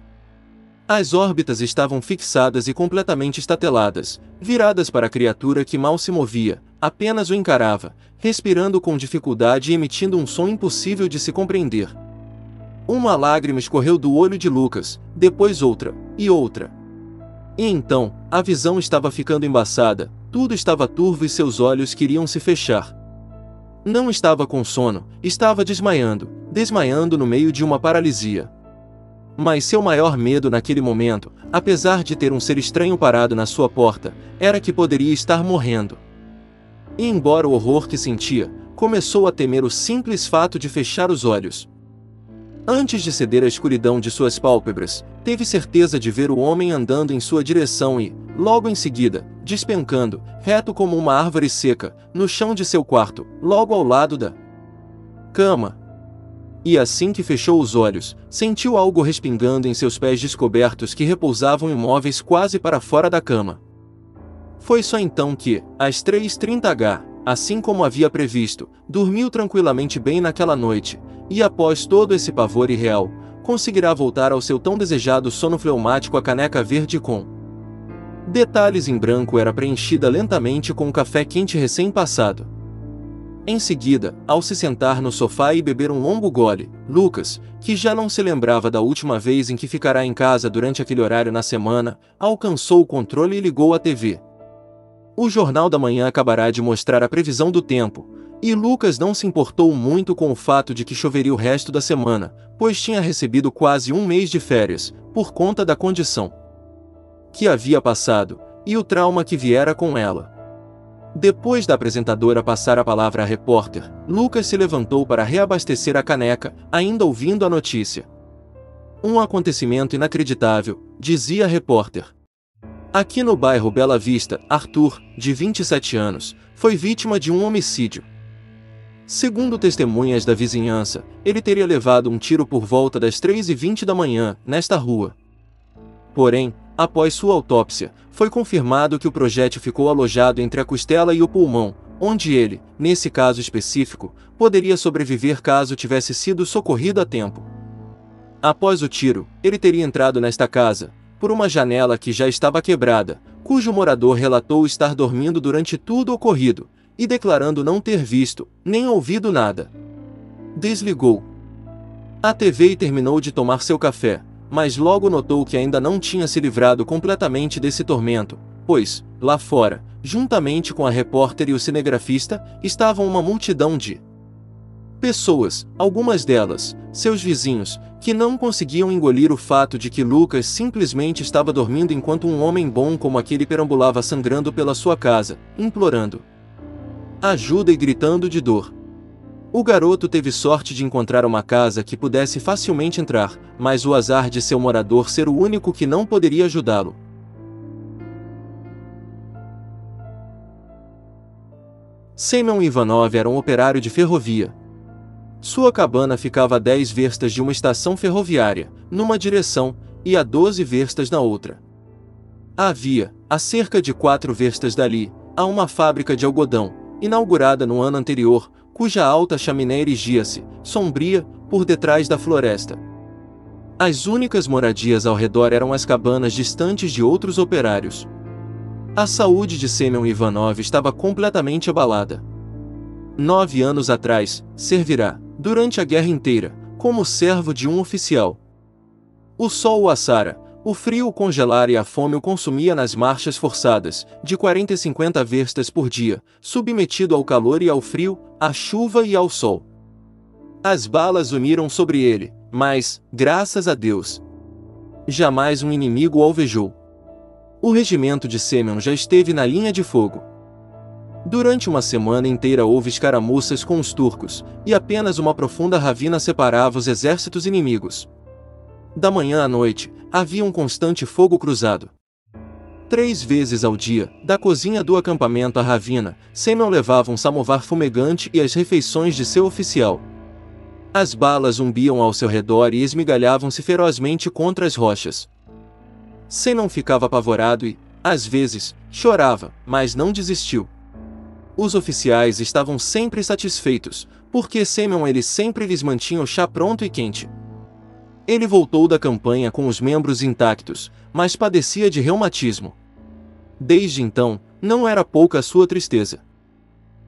As órbitas estavam fixadas e completamente estateladas, viradas para a criatura que mal se movia, apenas o encarava, respirando com dificuldade e emitindo um som impossível de se compreender. Uma lágrima escorreu do olho de Lucas, depois outra, e outra. E então, a visão estava ficando embaçada, tudo estava turvo e seus olhos queriam se fechar. Não estava com sono, estava desmaiando no meio de uma paralisia. Mas seu maior medo naquele momento, apesar de ter um ser estranho parado na sua porta, era que poderia estar morrendo. E embora o horror que sentia, começou a temer o simples fato de fechar os olhos. Antes de ceder à escuridão de suas pálpebras, teve certeza de ver o homem andando em sua direção e, logo em seguida, despencando, reto como uma árvore seca, no chão de seu quarto, logo ao lado da cama. E assim que fechou os olhos, sentiu algo respingando em seus pés descobertos que repousavam imóveis quase para fora da cama. Foi só então que, às 3h30h, assim como havia previsto, dormiu tranquilamente bem naquela noite, e após todo esse pavor irreal, conseguirá voltar ao seu tão desejado sono fleumático. A caneca verde com detalhes em branco era preenchida lentamente com um café quente recém-passado. Em seguida, ao se sentar no sofá e beber um longo gole, Lucas, que já não se lembrava da última vez em que ficará em casa durante aquele horário na semana, alcançou o controle e ligou a TV. O Jornal da Manhã acabará de mostrar a previsão do tempo, e Lucas não se importou muito com o fato de que choveria o resto da semana, pois tinha recebido quase um mês de férias, por conta da condição que havia passado, e o trauma que viera com ela. Depois da apresentadora passar a palavra à repórter, Lucas se levantou para reabastecer a caneca, ainda ouvindo a notícia. Um acontecimento inacreditável, dizia a repórter. Aqui no bairro Bela Vista, Arthur, de 27 anos, foi vítima de um homicídio. Segundo testemunhas da vizinhança, ele teria levado um tiro por volta das 3h20 da manhã, nesta rua. Porém, após sua autópsia, foi confirmado que o projétil ficou alojado entre a costela e o pulmão, onde ele, nesse caso específico, poderia sobreviver caso tivesse sido socorrido a tempo. Após o tiro, ele teria entrado nesta casa, por uma janela que já estava quebrada, cujo morador relatou estar dormindo durante tudo o ocorrido, e declarando não ter visto, nem ouvido nada. Desligou a TV e terminou de tomar seu café, mas logo notou que ainda não tinha se livrado completamente desse tormento, pois, lá fora, juntamente com a repórter e o cinegrafista, estavam uma multidão de pessoas, algumas delas, seus vizinhos, que não conseguiam engolir o fato de que Lucas simplesmente estava dormindo enquanto um homem bom como aquele perambulava sangrando pela sua casa, implorando ajuda e gritando de dor. O garoto teve sorte de encontrar uma casa que pudesse facilmente entrar, mas o azar de seu morador ser o único que não poderia ajudá-lo. Semyon Ivanov era um operário de ferrovia. Sua cabana ficava a 10 verstas de uma estação ferroviária, numa direção, e a 12 verstas na outra. Havia, a cerca de 4 verstas dali, há uma fábrica de algodão, inaugurada no ano anterior, cuja alta chaminé erigia-se, sombria, por detrás da floresta. As únicas moradias ao redor eram as cabanas distantes de outros operários. A saúde de Semyon Ivanov estava completamente abalada. 9 anos atrás, servirá, durante a guerra inteira, como servo de um oficial. O sol o assara, o frio o congelara e a fome o consumia nas marchas forçadas, de 40 e 50 verstas por dia, submetido ao calor e ao frio, à chuva e ao sol. As balas uniram sobre ele, mas, graças a Deus, jamais um inimigo o alvejou. O regimento de Semyon já esteve na linha de fogo. Durante uma semana inteira houve escaramuças com os turcos, e apenas uma profunda ravina separava os exércitos inimigos. Da manhã à noite, havia um constante fogo cruzado. 3 vezes ao dia, da cozinha do acampamento à ravina, Semyon levava um samovar fumegante e as refeições de seu oficial. As balas zumbiam ao seu redor e esmigalhavam-se ferozmente contra as rochas. Semyon ficava apavorado e, às vezes, chorava, mas não desistiu. Os oficiais estavam sempre satisfeitos, porque Semyon sempre lhes mantinha o chá pronto e quente. Ele voltou da campanha com os membros intactos, mas padecia de reumatismo. Desde então, não era pouca a sua tristeza.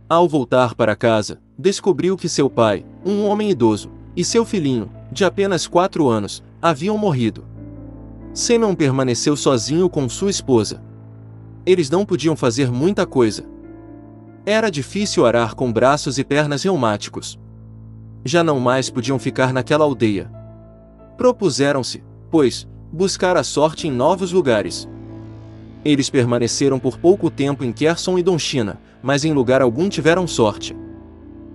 Ao voltar para casa, descobriu que seu pai, um homem idoso, e seu filhinho, de apenas 4 anos, haviam morrido. Semyon permaneceu sozinho com sua esposa. Eles não podiam fazer muita coisa. Era difícil arar com braços e pernas reumáticos. Já não mais podiam ficar naquela aldeia. Propuseram-se, pois, buscar a sorte em novos lugares. Eles permaneceram por pouco tempo em Kherson e Donchina, mas em lugar algum tiveram sorte.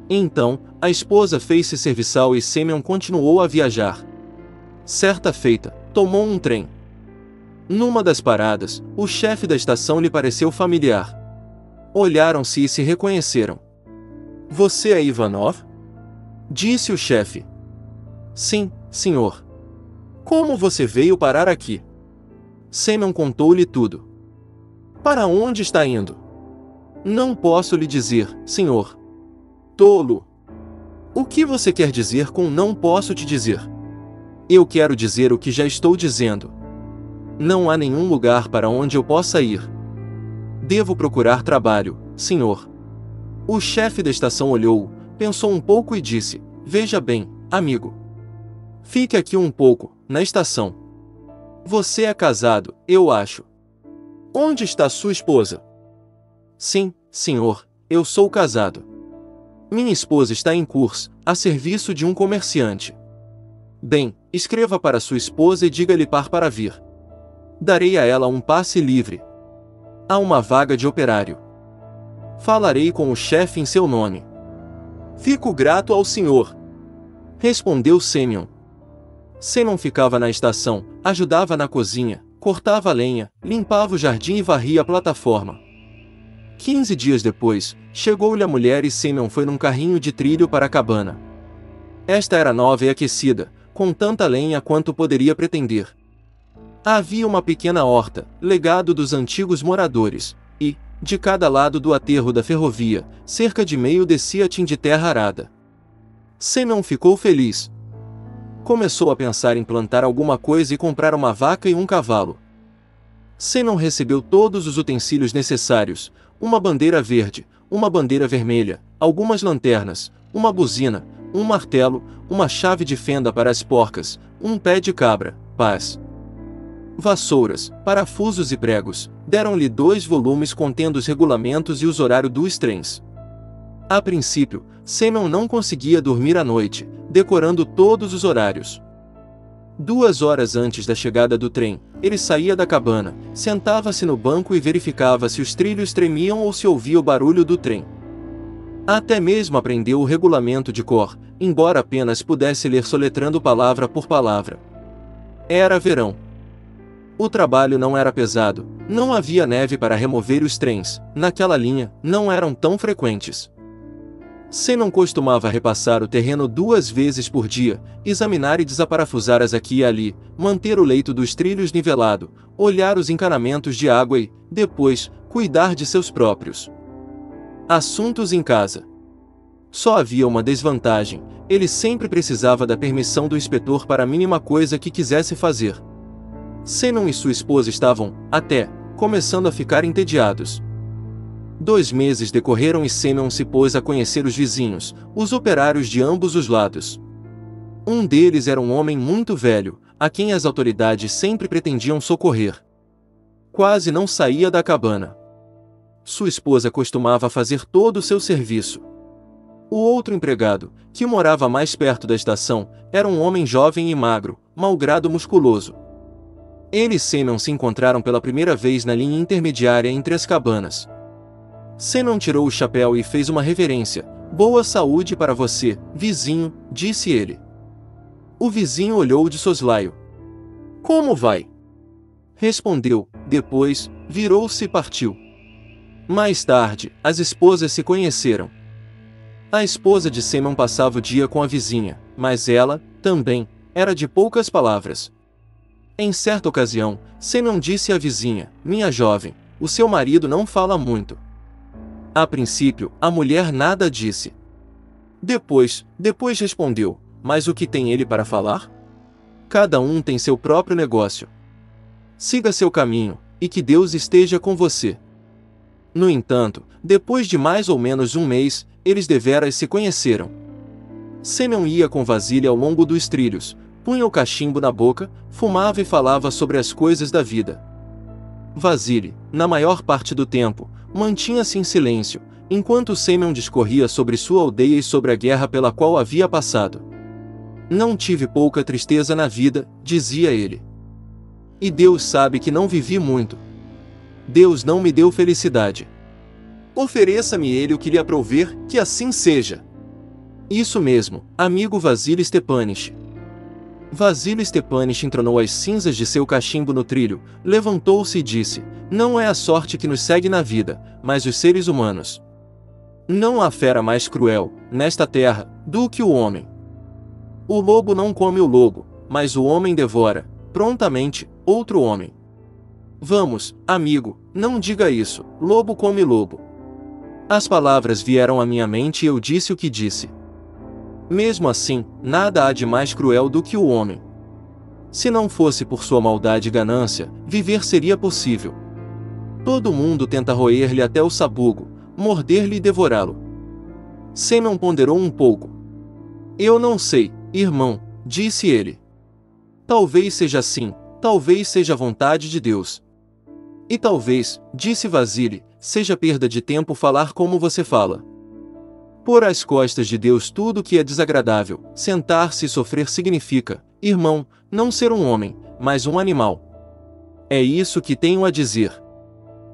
Então, a esposa fez-se serviçal e Semyon continuou a viajar. Certa feita, tomou um trem. Numa das paradas, o chefe da estação lhe pareceu familiar. Olharam-se e se reconheceram. "Você é Ivanov?" disse o chefe. "Sim, senhor." "Como você veio parar aqui?" Semyon contou-lhe tudo. "Para onde está indo?" "Não posso lhe dizer, senhor." "Tolo! O que você quer dizer com não posso te dizer?" "Eu quero dizer o que já estou dizendo. Não há nenhum lugar para onde eu possa ir. Devo procurar trabalho, senhor." O chefe da estação olhou, pensou um pouco e disse: "Veja bem, amigo. Fique aqui um pouco, na estação. Você é casado, eu acho. Onde está sua esposa?" "Sim, senhor, eu sou casado. Minha esposa está em Kurs, a serviço de um comerciante." "Bem, escreva para sua esposa e diga-lhe para vir. Darei a ela um passe livre. Há uma vaga de operário. Falarei com o chefe em seu nome." "Fico grato ao senhor," respondeu Semyon. Semyon ficava na estação, ajudava na cozinha, cortava lenha, limpava o jardim e varria a plataforma. 15 dias depois, chegou-lhe a mulher e Semyon foi num carrinho de trilho para a cabana. Esta era nova e aquecida, com tanta lenha quanto poderia pretender. Havia uma pequena horta, legado dos antigos moradores, e, de cada lado do aterro da ferrovia, cerca de meio deciatim de terra arada. Semyon ficou feliz. Começou a pensar em plantar alguma coisa e comprar uma vaca e um cavalo. Semyon recebeu todos os utensílios necessários: uma bandeira verde, uma bandeira vermelha, algumas lanternas, uma buzina, um martelo, uma chave de fenda para as porcas, um pé de cabra, pás, vassouras, parafusos e pregos. Deram-lhe 2 volumes contendo os regulamentos e os horários dos trens. A princípio, Semyon não conseguia dormir à noite, decorando todos os horários. 2 horas antes da chegada do trem, ele saía da cabana, sentava-se no banco e verificava se os trilhos tremiam ou se ouvia o barulho do trem. Até mesmo aprendeu o regulamento de cor, embora apenas pudesse ler soletrando palavra por palavra. Era verão. O trabalho não era pesado, não havia neve para remover os trens, naquela linha, não eram tão frequentes. Semyon costumava repassar o terreno 2 vezes por dia, examinar e desaparafusar as aqui e ali, manter o leito dos trilhos nivelado, olhar os encanamentos de água e, depois, cuidar de seus próprios assuntos em casa. Só havia uma desvantagem: ele sempre precisava da permissão do inspetor para a mínima coisa que quisesse fazer. Semyon e sua esposa estavam, até, começando a ficar entediados. 2 meses decorreram e Semyon se pôs a conhecer os vizinhos, os operários de ambos os lados. Um deles era um homem muito velho, a quem as autoridades sempre pretendiam socorrer. Quase não saía da cabana. Sua esposa costumava fazer todo o seu serviço. O outro empregado, que morava mais perto da estação, era um homem jovem e magro, malgrado musculoso. Ele e Semyon se encontraram pela primeira vez na linha intermediária entre as cabanas. Semyon tirou o chapéu e fez uma reverência. "Boa saúde para você, vizinho", disse ele. O vizinho olhou de soslaio. "Como vai?" Respondeu, depois, virou-se e partiu. Mais tarde, as esposas se conheceram. A esposa de Sêmon passava o dia com a vizinha, mas ela, também, era de poucas palavras. Em certa ocasião, Sêmon disse à vizinha, minha jovem, o seu marido não fala muito. A princípio, a mulher nada disse. Depois respondeu, mas o que tem ele para falar? Cada um tem seu próprio negócio. Siga seu caminho, e que Deus esteja com você. No entanto, depois de mais ou menos um mês, eles deveras se conheceram. Sêmon ia com vasilha ao longo dos trilhos, punha o cachimbo na boca, fumava e falava sobre as coisas da vida. Vasile, na maior parte do tempo, mantinha-se em silêncio, enquanto Sêmon discorria sobre sua aldeia e sobre a guerra pela qual havia passado. Não tive pouca tristeza na vida, dizia ele. E Deus sabe que não vivi muito. Deus não me deu felicidade. Ofereça-me ele o que lhe aprouver, que assim seja. Isso mesmo, amigo Vasile Stepanich. Vasile Stepanich entronou as cinzas de seu cachimbo no trilho, levantou-se e disse, não é a sorte que nos segue na vida, mas os seres humanos. Não há fera mais cruel, nesta terra, do que o homem. O lobo não come o lobo, mas o homem devora, prontamente, outro homem. Vamos, amigo, não diga isso, lobo come lobo. As palavras vieram à minha mente e eu disse o que disse. Mesmo assim, nada há de mais cruel do que o homem. Se não fosse por sua maldade e ganância, viver seria possível. Todo mundo tenta roer-lhe até o sabugo, morder-lhe e devorá-lo. Sêmon ponderou um pouco. Eu não sei, irmão, disse ele. Talvez seja assim, talvez seja a vontade de Deus. E talvez, disse Vasile, seja perda de tempo falar como você fala. Pôr às costas de Deus tudo o que é desagradável, sentar-se e sofrer significa, irmão, não ser um homem, mas um animal. É isso que tenho a dizer.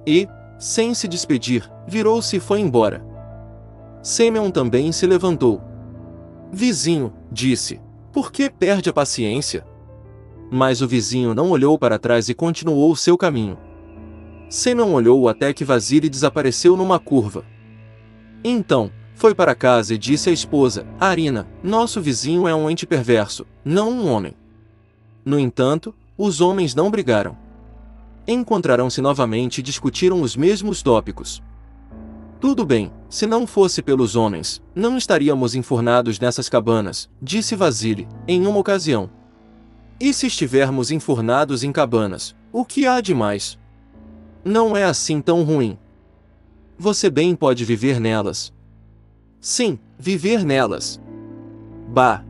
E, sem se despedir, virou-se e foi embora. Sêmon também se levantou. Vizinho, disse, por que perde a paciência? Mas o vizinho não olhou para trás e continuou o seu caminho. Sêmon olhou até que Vasile desapareceu numa curva. Então, foi para casa e disse à esposa, Arina, nosso vizinho é um ente perverso, não um homem. No entanto, os homens não brigaram. Encontraram-se novamente e discutiram os mesmos tópicos. Tudo bem, se não fosse pelos homens, não estaríamos enfurnados nessas cabanas, disse Vasile, em uma ocasião. E se estivermos enfurnados em cabanas, o que há de mais? Não é assim tão ruim. Você bem pode viver nelas. Sim, viver nelas. Bah!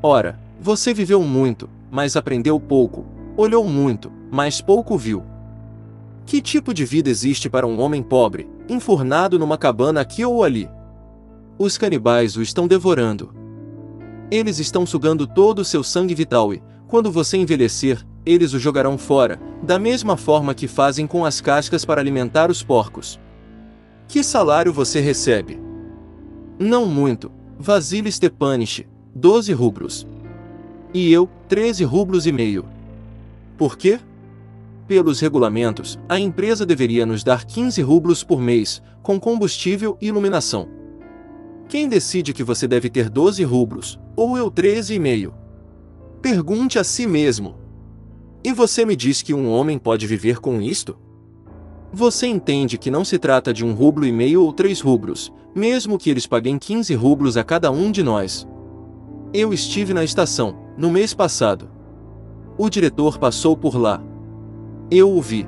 Ora, você viveu muito, mas aprendeu pouco, olhou muito, mas pouco viu. Que tipo de vida existe para um homem pobre, enfurnado numa cabana aqui ou ali? Os canibais o estão devorando. Eles estão sugando todo o seu sangue vital e, quando você envelhecer, eles o jogarão fora, da mesma forma que fazem com as cascas para alimentar os porcos. Que salário você recebe? Não muito, Vasile Stepanich, 12 rublos. E eu, 13 rublos e meio. Por quê? Pelos regulamentos, a empresa deveria nos dar 15 rublos por mês, com combustível e iluminação. Quem decide que você deve ter 12 rublos, ou eu 13,5? Pergunte a si mesmo. E você me diz que um homem pode viver com isto? Você entende que não se trata de 1,5 rublo ou 3 rublos, mesmo que eles paguem 15 rublos a cada um de nós. Eu estive na estação, no mês passado. O diretor passou por lá. Eu o vi.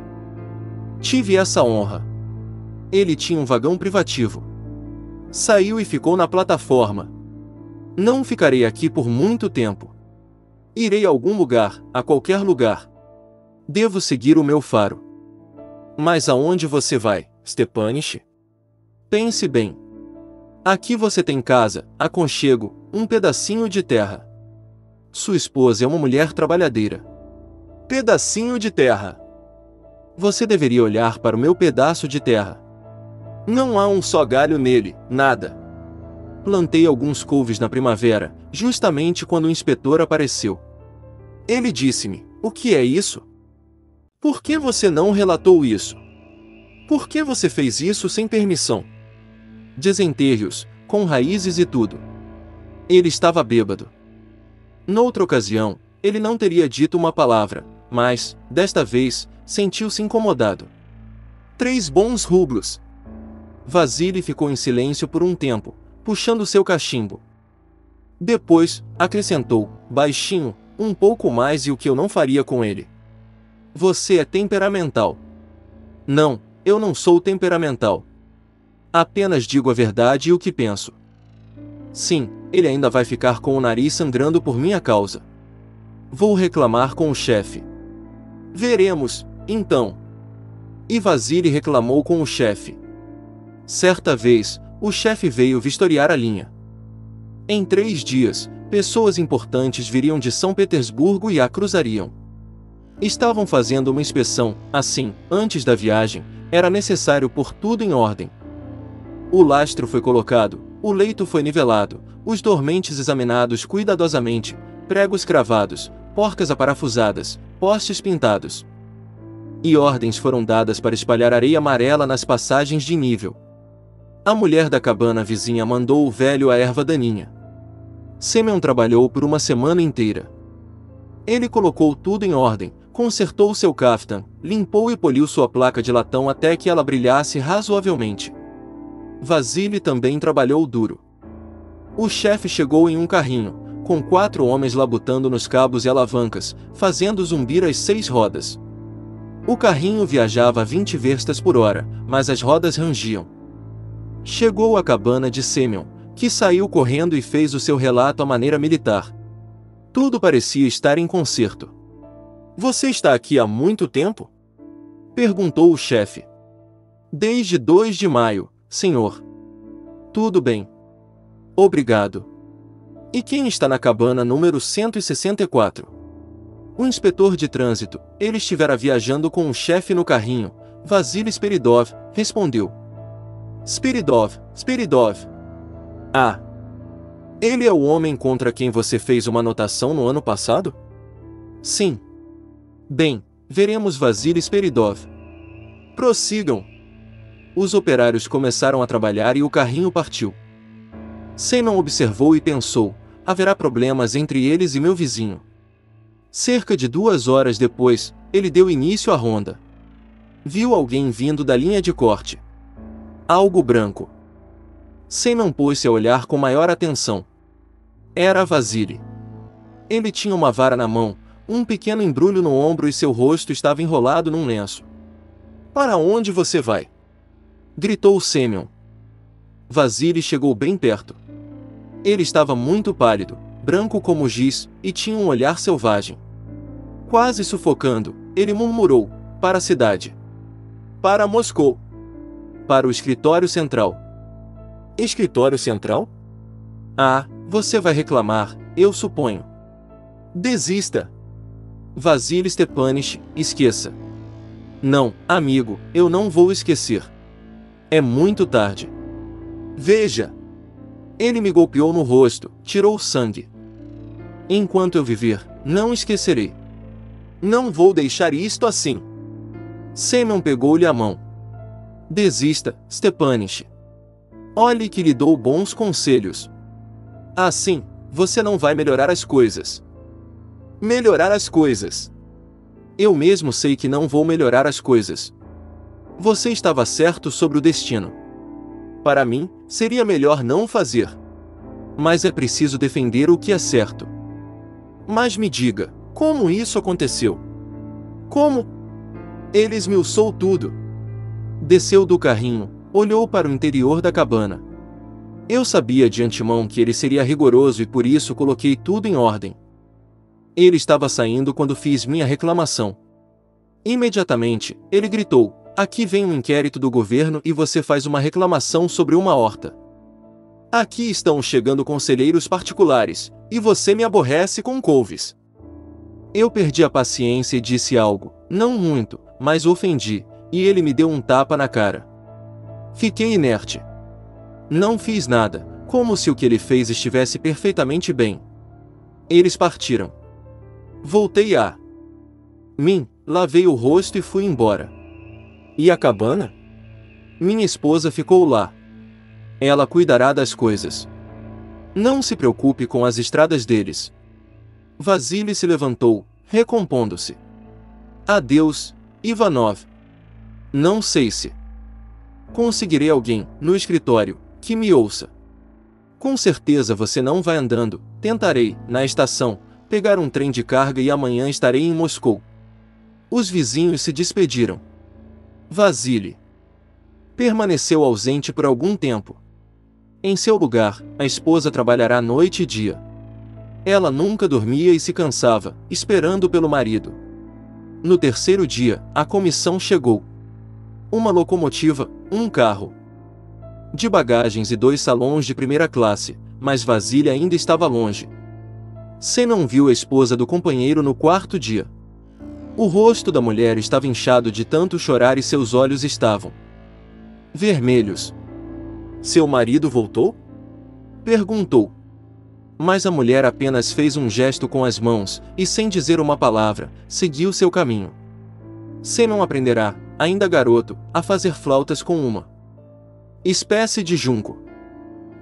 Tive essa honra. Ele tinha um vagão privativo. Saiu e ficou na plataforma. Não ficarei aqui por muito tempo. Irei a algum lugar, a qualquer lugar. Devo seguir o meu faro. Mas aonde você vai, Stepanich? Pense bem. Aqui você tem casa, aconchego, um pedacinho de terra. Sua esposa é uma mulher trabalhadeira. Pedacinho de terra. Você deveria olhar para o meu pedaço de terra. Não há um só galho nele, nada. Plantei alguns couves na primavera, justamente quando o inspetor apareceu. Ele disse-me, o que é isso? Por que você não relatou isso? Por que você fez isso sem permissão? Desenterros, com raízes e tudo. Ele estava bêbado. Noutra ocasião, ele não teria dito uma palavra, mas, desta vez, sentiu-se incomodado. 3 bons rublos. Vasily ficou em silêncio por um tempo, puxando seu cachimbo. Depois, acrescentou, baixinho, um pouco mais e o que eu não faria com ele. Você é temperamental. Não, eu não sou temperamental. Apenas digo a verdade e o que penso. Sim, ele ainda vai ficar com o nariz sangrando por minha causa. Vou reclamar com o chefe. Veremos, então. E Vasily reclamou com o chefe. Certa vez, o chefe veio vistoriar a linha. Em 3 dias, pessoas importantes viriam de São Petersburgo e a cruzariam. Estavam fazendo uma inspeção, assim, antes da viagem, era necessário pôr tudo em ordem. O lastro foi colocado, o leito foi nivelado, os dormentes examinados cuidadosamente, pregos cravados, porcas aparafusadas, postes pintados. E ordens foram dadas para espalhar areia amarela nas passagens de nível. A mulher da cabana vizinha mandou o velho a erva daninha. Semyon trabalhou por uma semana inteira. Ele colocou tudo em ordem, consertou seu caftan, limpou e poliu sua placa de latão até que ela brilhasse razoavelmente. Vasily também trabalhou duro. O chefe chegou em um carrinho, com 4 homens labutando nos cabos e alavancas, fazendo zumbir as 6 rodas. O carrinho viajava a 20 verstas por hora, mas as rodas rangiam. Chegou à cabana de Semyon, que saiu correndo e fez o seu relato à maneira militar. Tudo parecia estar em conserto. Você está aqui há muito tempo? Perguntou o chefe. Desde 2 de maio, senhor. Tudo bem. Obrigado. E quem está na cabana número 164? O inspetor de trânsito, ele estivera viajando com o chefe no carrinho, Vasily Spiridov, respondeu. Spiridov. Ah. Ele é o homem contra quem você fez uma anotação no ano passado? Sim. Bem, veremos Vasily Spiridov. Prossigam. Os operários começaram a trabalhar e o carrinho partiu. Semyon observou e pensou, haverá problemas entre eles e meu vizinho. Cerca de 2 horas depois, ele deu início à ronda. Viu alguém vindo da linha de corte. Algo branco. Semyon pôs-se a olhar com maior atenção. Era Vasily. Ele tinha uma vara na mão, um pequeno embrulho no ombro e seu rosto estava enrolado num lenço. Para onde você vai? Gritou Semyon. Vasily chegou bem perto. Ele estava muito pálido, branco como giz, e tinha um olhar selvagem. Quase sufocando, ele murmurou, para a cidade. Para Moscou. Para o escritório central. Escritório central? Ah, você vai reclamar, eu suponho. Desista. Vasily Stepanich, esqueça. Não, amigo, eu não vou esquecer. É muito tarde. Veja. Ele me golpeou no rosto, tirou o sangue. Enquanto eu viver, não esquecerei. Não vou deixar isto assim. Semyon pegou-lhe a mão. Desista, Stepanich. Olhe que lhe dou bons conselhos. Assim, você não vai melhorar as coisas. Melhorar as coisas. Eu mesmo sei que não vou melhorar as coisas. Você estava certo sobre o destino. Para mim, seria melhor não fazer. Mas é preciso defender o que é certo. Mas me diga, como isso aconteceu? Como? Ele esmiuçou tudo. Desceu do carrinho, olhou para o interior da cabana. Eu sabia de antemão que ele seria rigoroso e por isso coloquei tudo em ordem. Ele estava saindo quando fiz minha reclamação. Imediatamente, ele gritou, aqui vem um inquérito do governo e você faz uma reclamação sobre uma horta. Aqui estão chegando conselheiros particulares, e você me aborrece com couves. Eu perdi a paciência e disse algo, não muito, mas ofendi, e ele me deu um tapa na cara. Fiquei inerte. Não fiz nada, como se o que ele fez estivesse perfeitamente bem. Eles partiram. Voltei a mim, lavei o rosto e fui embora. E a cabana? Minha esposa ficou lá. Ela cuidará das coisas. Não se preocupe com as estradas deles. Vasily se levantou, recompondo-se. Adeus, Ivanov. Não sei se conseguirei alguém, no escritório, que me ouça. Com certeza você não vai andando. Tentarei, na estação, pegar um trem de carga e amanhã estarei em Moscou. Os vizinhos se despediram. Vasily permaneceu ausente por algum tempo. Em seu lugar, a esposa trabalhará noite e dia. Ela nunca dormia e se cansava, esperando pelo marido. No terceiro dia, a comissão chegou. Uma locomotiva, um carro de bagagens e 2 salões de primeira classe, mas Vasily ainda estava longe. Semyon viu a esposa do companheiro no quarto dia. O rosto da mulher estava inchado de tanto chorar e seus olhos estavam vermelhos. Seu marido voltou? Perguntou. Mas a mulher apenas fez um gesto com as mãos, e sem dizer uma palavra, seguiu seu caminho. Semyon aprenderá, ainda garoto, a fazer flautas com uma espécie de junco.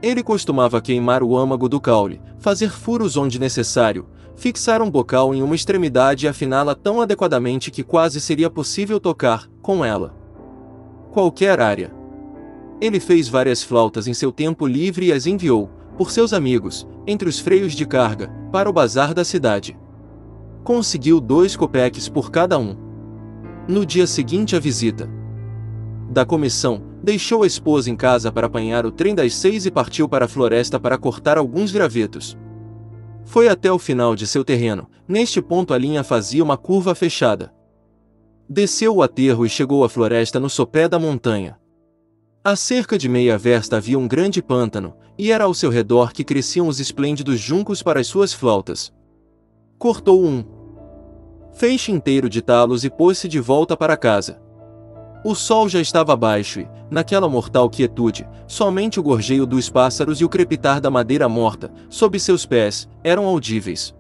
Ele costumava queimar o âmago do caule, fazer furos onde necessário, fixar um bocal em uma extremidade e afiná-la tão adequadamente que quase seria possível tocar, com ela, qualquer área. Ele fez várias flautas em seu tempo livre e as enviou, por seus amigos, entre os freios de carga, para o bazar da cidade. Conseguiu 2 kopecks por cada um. No dia seguinte à visita da comissão, deixou a esposa em casa para apanhar o trem das 6 e partiu para a floresta para cortar alguns gravetos. Foi até o final de seu terreno. Neste ponto a linha fazia uma curva fechada. Desceu o aterro e chegou à floresta no sopé da montanha. A cerca de meia versta havia um grande pântano, e era ao seu redor que cresciam os esplêndidos juncos para as suas flautas. Cortou um feixe inteiro de talos e pôs-se de volta para casa. O sol já estava baixo e, naquela mortal quietude, somente o gorjeio dos pássaros e o crepitar da madeira morta, sob seus pés, eram audíveis.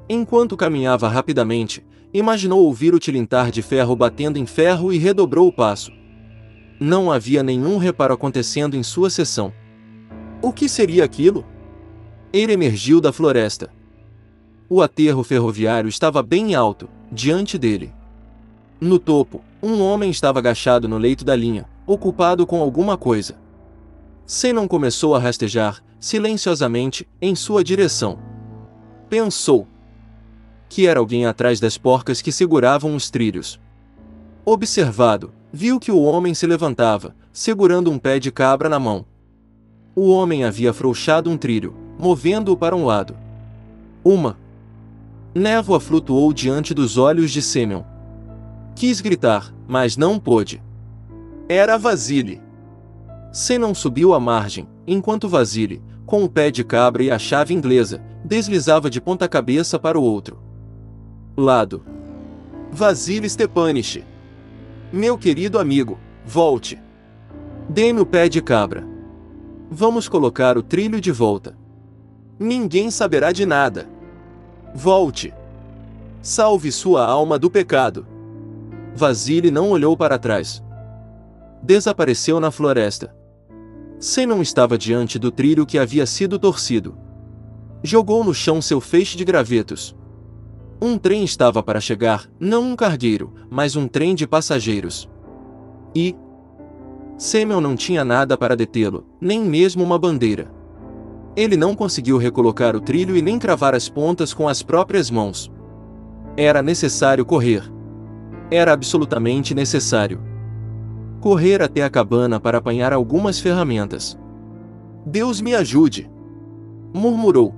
Enquanto caminhava rapidamente, imaginou ouvir o tilintar de ferro batendo em ferro e redobrou o passo. Não havia nenhum reparo acontecendo em sua seção. O que seria aquilo? Ele emergiu da floresta. O aterro ferroviário estava bem alto, diante dele. No topo, um homem estava agachado no leito da linha, ocupado com alguma coisa. Semyon começou a rastejar, silenciosamente, em sua direção. Pensou que era alguém atrás das porcas que seguravam os trilhos. Observado, viu que o homem se levantava, segurando um pé de cabra na mão. O homem havia afrouxado um trilho, movendo-o para um lado. Uma névoa flutuou diante dos olhos de Semyon. Quis gritar, mas não pôde. Era Vasily. Semyon subiu a margem, enquanto Vasily, com o pé de cabra e a chave inglesa, deslizava de ponta cabeça para o outro lado. Vasily Stepanich. Meu querido amigo, volte. Dê-me o pé de cabra. Vamos colocar o trilho de volta. Ninguém saberá de nada. Volte. Salve sua alma do pecado. Vasily não olhou para trás. Desapareceu na floresta. Semyon estava diante do trilho que havia sido torcido. Jogou no chão seu feixe de gravetos. Um trem estava para chegar, não um cargueiro, mas um trem de passageiros. E Semyon não tinha nada para detê-lo, nem mesmo uma bandeira. Ele não conseguiu recolocar o trilho e nem cravar as pontas com as próprias mãos. Era necessário correr. Era absolutamente necessário correr até a cabana para apanhar algumas ferramentas. Deus me ajude! Murmurou.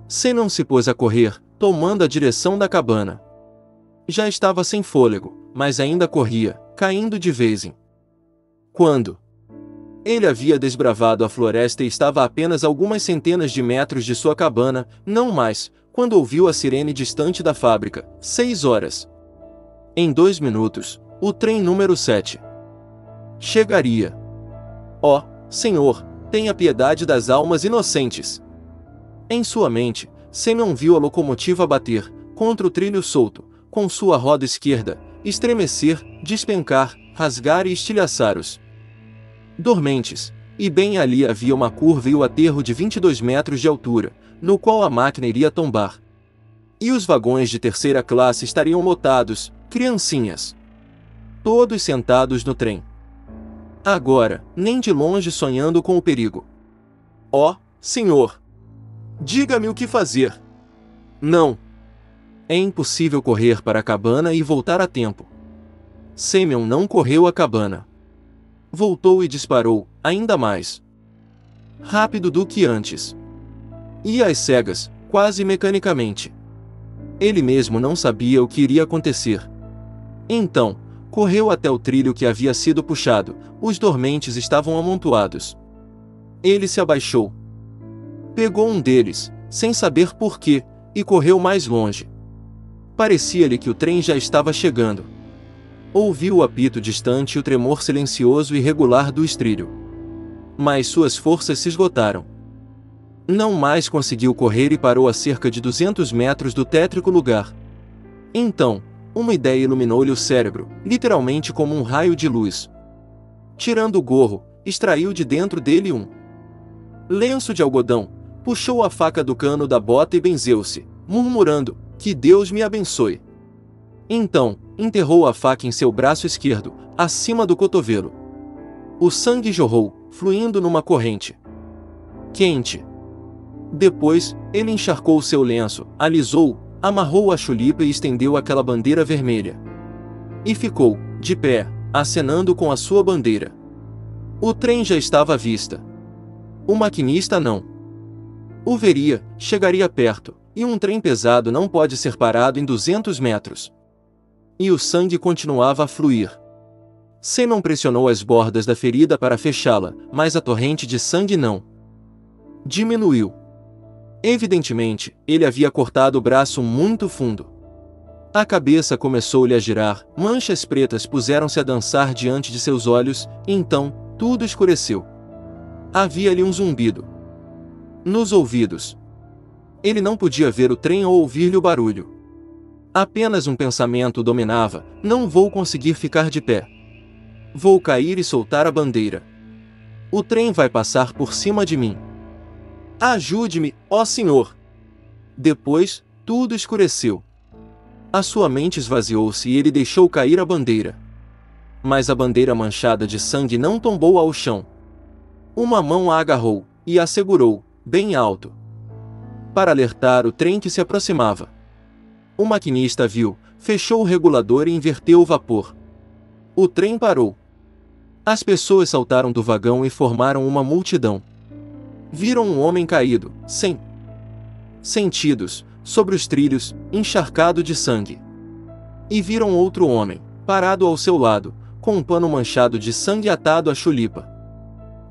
Semyon se pôs a correr, tomando a direção da cabana. Já estava sem fôlego, mas ainda corria, caindo de vez em quando. Ele havia desbravado a floresta e estava a apenas algumas centenas de metros de sua cabana, não mais, quando ouviu a sirene distante da fábrica. 6 horas. Em 2 minutos, o trem número 7 chegaria. Ó, Senhor, tenha piedade das almas inocentes! Em sua mente, Semyon viu a locomotiva bater contra o trilho solto, com sua roda esquerda, estremecer, despencar, rasgar e estilhaçar os dormentes, e bem ali havia uma curva e o aterro de 22 metros de altura, no qual a máquina iria tombar. E os vagões de terceira classe estariam lotados, criancinhas. Todos sentados no trem. Agora, nem de longe sonhando com o perigo. Ó, senhor! Diga-me o que fazer. Não. É impossível correr para a cabana e voltar a tempo. Semyon não correu à cabana. Voltou e disparou, ainda mais rápido do que antes. Ia às cegas, quase mecanicamente. Ele mesmo não sabia o que iria acontecer. Então, correu até o trilho que havia sido puxado, os dormentes estavam amontoados. Ele se abaixou. Pegou um deles, sem saber porquê, e correu mais longe. Parecia-lhe que o trem já estava chegando. Ouviu o apito distante e o tremor silencioso e regular do estrilho. Mas suas forças se esgotaram. Não mais conseguiu correr e parou a cerca de 200 metros do tétrico lugar. Então, uma ideia iluminou-lhe o cérebro, literalmente como um raio de luz. Tirando o gorro, extraiu de dentro dele um lenço de algodão, puxou a faca do cano da bota e benzeu-se, murmurando: "Que Deus me abençoe." Então, enterrou a faca em seu braço esquerdo, acima do cotovelo. O sangue jorrou, fluindo numa corrente quente. Depois, ele encharcou seu lenço, alisou, amarrou a chulipa e estendeu aquela bandeira vermelha. E ficou, de pé, acenando com a sua bandeira. O trem já estava à vista. O maquinista não o veria, chegaria perto, e um trem pesado não pode ser parado em 200 metros. E o sangue continuava a fluir. Semyon pressionou as bordas da ferida para fechá-la, mas a torrente de sangue não diminuiu. Evidentemente, ele havia cortado o braço muito fundo. A cabeça começou-lhe a girar, manchas pretas puseram-se a dançar diante de seus olhos, e então, tudo escureceu. Havia-lhe um zumbido nos ouvidos. Ele não podia ver o trem ou ouvir-lhe o barulho. Apenas um pensamento o dominava: não vou conseguir ficar de pé. Vou cair e soltar a bandeira. O trem vai passar por cima de mim. Ajude-me, ó Senhor! Depois, tudo escureceu. A sua mente esvaziou-se e ele deixou cair a bandeira. Mas a bandeira manchada de sangue não tombou ao chão. Uma mão a agarrou, e a segurou, bem alto, para alertar o trem que se aproximava. O maquinista viu, fechou o regulador e inverteu o vapor. O trem parou. As pessoas saltaram do vagão e formaram uma multidão. Viram um homem caído, sem sentidos, sobre os trilhos, encharcado de sangue. E viram outro homem, parado ao seu lado, com um pano manchado de sangue atado à chulipa.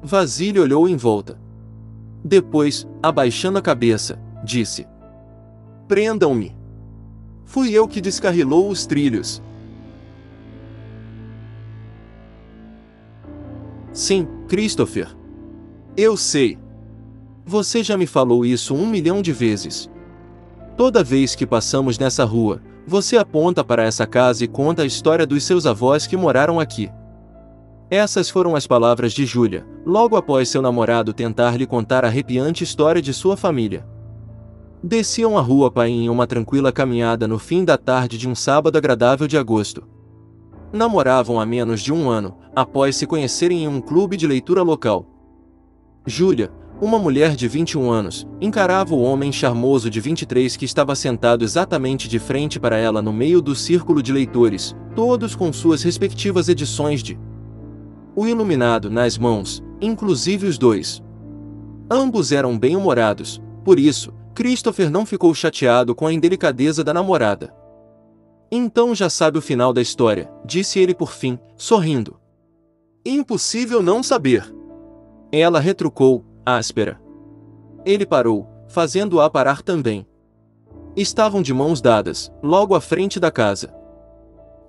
Vasily olhou em volta. Depois, abaixando a cabeça, disse: "Prendam-me. Fui eu que descarrilou os trilhos." "Sim, Christopher. Eu sei. Você já me falou isso 1 milhão de vezes. Toda vez que passamos nessa rua, você aponta para essa casa e conta a história dos seus avós que moraram aqui." Essas foram as palavras de Julia, logo após seu namorado tentar lhe contar a arrepiante história de sua família. Desciam a rua Paim em uma tranquila caminhada no fim da tarde de um sábado agradável de agosto. Namoravam há menos de 1 ano, após se conhecerem em um clube de leitura local. Julia, uma mulher de 21 anos, encarava o homem charmoso de 23 que estava sentado exatamente de frente para ela no meio do círculo de leitores, todos com suas respectivas edições de O Iluminado nas mãos, inclusive os dois. Ambos eram bem-humorados, por isso, Christopher não ficou chateado com a indelicadeza da namorada. "Então já sabe o final da história", disse ele por fim, sorrindo. "Impossível não saber." Ela retrucou, áspera. Ele parou, fazendo-a parar também. Estavam de mãos dadas, logo à frente da casa.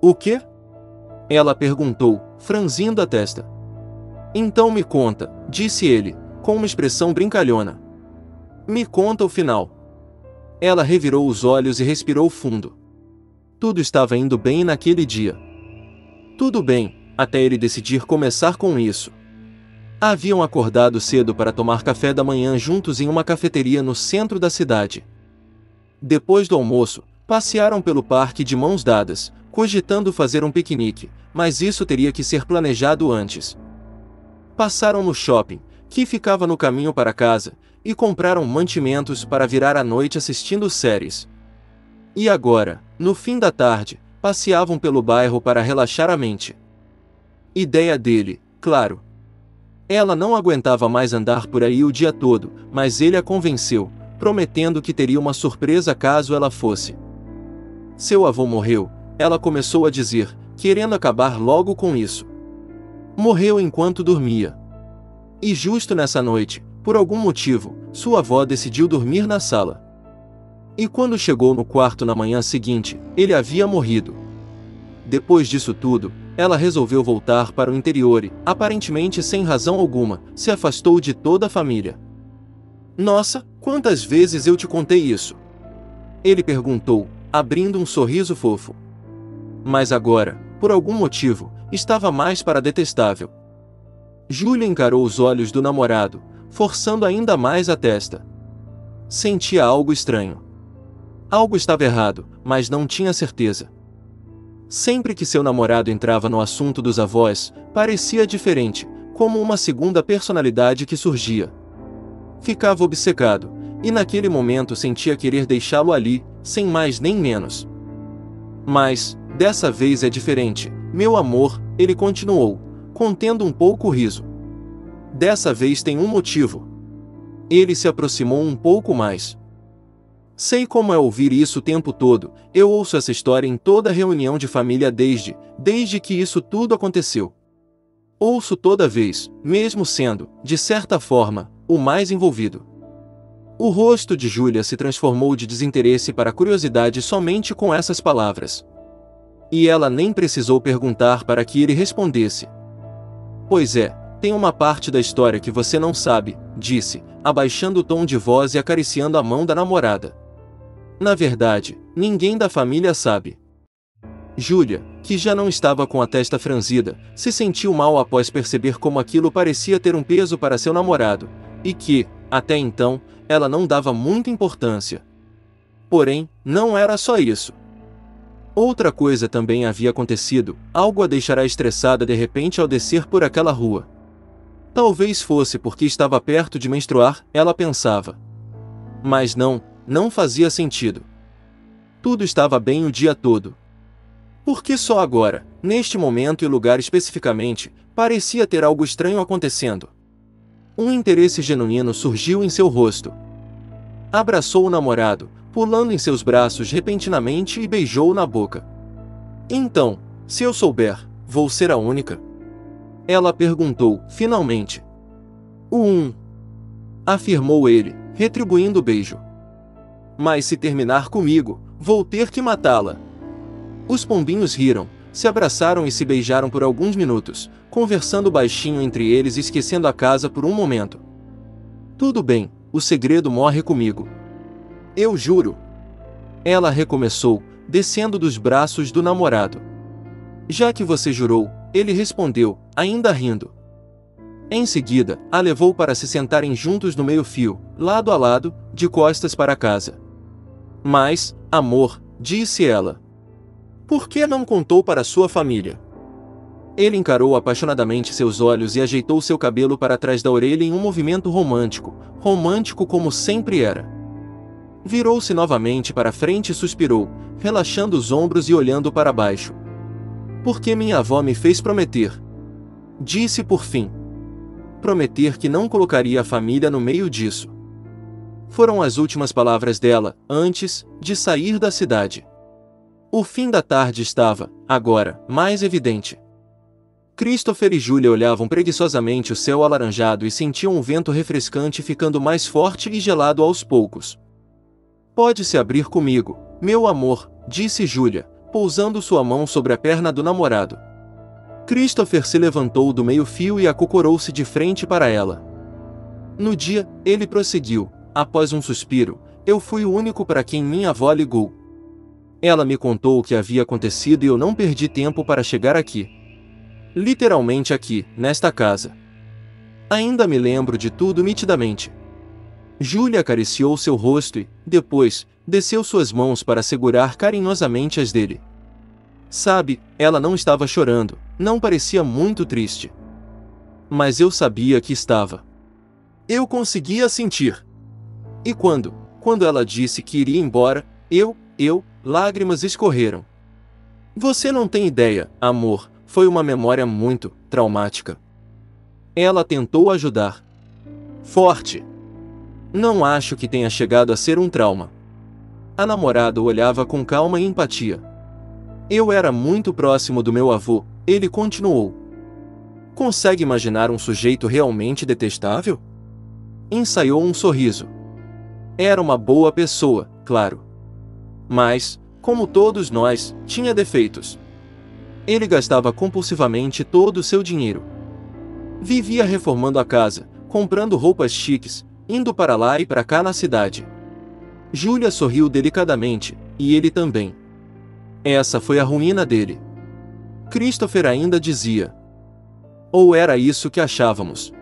"O quê?" ela perguntou, franzindo a testa. "Então me conta", disse ele, com uma expressão brincalhona. "Me conta o final." Ela revirou os olhos e respirou fundo. Tudo estava indo bem naquele dia. Tudo bem, até ele decidir começar com isso. Haviam acordado cedo para tomar café da manhã juntos em uma cafeteria no centro da cidade. Depois do almoço, passearam pelo parque de mãos dadas, cogitando fazer um piquenique, mas isso teria que ser planejado antes. Passaram no shopping, que ficava no caminho para casa, e compraram mantimentos para virar a noite assistindo séries. E agora, no fim da tarde, passeavam pelo bairro para relaxar a mente. Ideia dele, claro. Ela não aguentava mais andar por aí o dia todo, mas ele a convenceu, prometendo que teria uma surpresa caso ela fosse. Seu avô morreu, ela começou a dizer, querendo acabar logo com isso. Morreu enquanto dormia. E justo nessa noite, por algum motivo, sua avó decidiu dormir na sala. E quando chegou no quarto na manhã seguinte, ele havia morrido. Depois disso tudo, ela resolveu voltar para o interior e, aparentemente sem razão alguma, se afastou de toda a família. Nossa, quantas vezes eu te contei isso? Ele perguntou, abrindo um sorriso fofo. Mas agora, por algum motivo, estava mais para detestável. Júlia encarou os olhos do namorado, forçando ainda mais a testa. Sentia algo estranho. Algo estava errado, mas não tinha certeza. Sempre que seu namorado entrava no assunto dos avós, parecia diferente, como uma segunda personalidade que surgia. Ficava obcecado, e naquele momento sentia querer deixá-lo ali, sem mais nem menos. Mas, dessa vez é diferente, meu amor, ele continuou, contendo um pouco o riso. Dessa vez tem um motivo. Ele se aproximou um pouco mais. Sei como é ouvir isso o tempo todo, eu ouço essa história em toda reunião de família desde que isso tudo aconteceu. Ouço toda vez, mesmo sendo, de certa forma, o mais envolvido. O rosto de Júlia se transformou de desinteresse para curiosidade somente com essas palavras. E ela nem precisou perguntar para que ele respondesse. Pois é, tem uma parte da história que você não sabe, disse, abaixando o tom de voz e acariciando a mão da namorada. Na verdade, ninguém da família sabe. Júlia, que já não estava com a testa franzida, se sentiu mal após perceber como aquilo parecia ter um peso para seu namorado, e que, até então, ela não dava muita importância. Porém, não era só isso. Outra coisa também havia acontecido, algo a deixará estressada de repente ao descer por aquela rua. Talvez fosse porque estava perto de menstruar, ela pensava. Mas não fazia sentido. Tudo estava bem o dia todo. Por que só agora, neste momento e lugar especificamente, parecia ter algo estranho acontecendo? Um interesse genuíno surgiu em seu rosto. Abraçou o namorado, pulando em seus braços repentinamente e beijou-o na boca. Então, se eu souber, vou ser a única? Ela perguntou, finalmente. Afirmou ele, retribuindo o beijo. Mas se terminar comigo, vou ter que matá-la. Os pombinhos riram, se abraçaram e se beijaram por alguns minutos, conversando baixinho entre eles e esquecendo a casa por um momento. Tudo bem, o segredo morre comigo. Eu juro. Ela recomeçou, descendo dos braços do namorado. Já que você jurou, ele respondeu, ainda rindo. Em seguida, a levou para se sentarem juntos no meio-fio, lado a lado, de costas para casa. Mas, amor, disse ela. Por que não contou para sua família? Ele encarou apaixonadamente seus olhos e ajeitou seu cabelo para trás da orelha em um movimento romântico como sempre era. Virou-se novamente para frente e suspirou, relaxando os ombros e olhando para baixo. Porque minha avó me fez prometer. Disse por fim. Prometer que não colocaria a família no meio disso. Foram as últimas palavras dela, antes de sair da cidade. O fim da tarde estava, agora, mais evidente. Christopher e Julia olhavam preguiçosamente o céu alaranjado e sentiam o vento refrescante ficando mais forte e gelado aos poucos. Pode se abrir comigo, meu amor, disse Julia, pousando sua mão sobre a perna do namorado. Christopher se levantou do meio-fio e acocorou-se de frente para ela. No dia, ele prosseguiu, após um suspiro, eu fui o único para quem minha avó ligou. Ela me contou o que havia acontecido e eu não perdi tempo para chegar aqui. Literalmente aqui, nesta casa. Ainda me lembro de tudo nitidamente. Júlia acariciou seu rosto e, depois, desceu suas mãos para segurar carinhosamente as dele. Sabe, ela não estava chorando, não parecia muito triste. Mas eu sabia que estava. Eu conseguia sentir. E quando ela disse que iria embora, lágrimas escorreram. Você não tem ideia, amor, foi uma memória muito traumática. Ela tentou ajudar. Forte. Não acho que tenha chegado a ser um trauma. A namorada o olhava com calma e empatia. Eu era muito próximo do meu avô, ele continuou. Consegue imaginar um sujeito realmente detestável? Ensaiou um sorriso. Era uma boa pessoa, claro. Mas, como todos nós, tinha defeitos. Ele gastava compulsivamente todo o seu dinheiro. Vivia reformando a casa, comprando roupas chiques, indo para lá e para cá na cidade. Júlia sorriu delicadamente, e ele também. Essa foi a ruína dele. Christopher ainda dizia. Ou era isso que achávamos.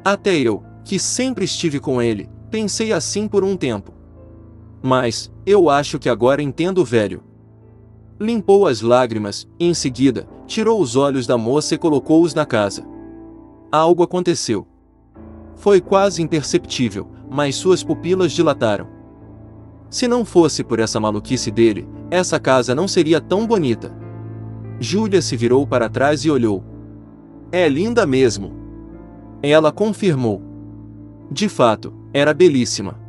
Até eu, que sempre estive com ele, pensei assim por um tempo. Mas, eu acho que agora entendo o velho. Limpou as lágrimas, e em seguida, tirou os olhos da moça e colocou-os na casa. Algo aconteceu. Foi quase imperceptível, mas suas pupilas dilataram. Se não fosse por essa maluquice dele, essa casa não seria tão bonita. Júlia se virou para trás e olhou. É linda mesmo. Ela confirmou. De fato, era belíssima.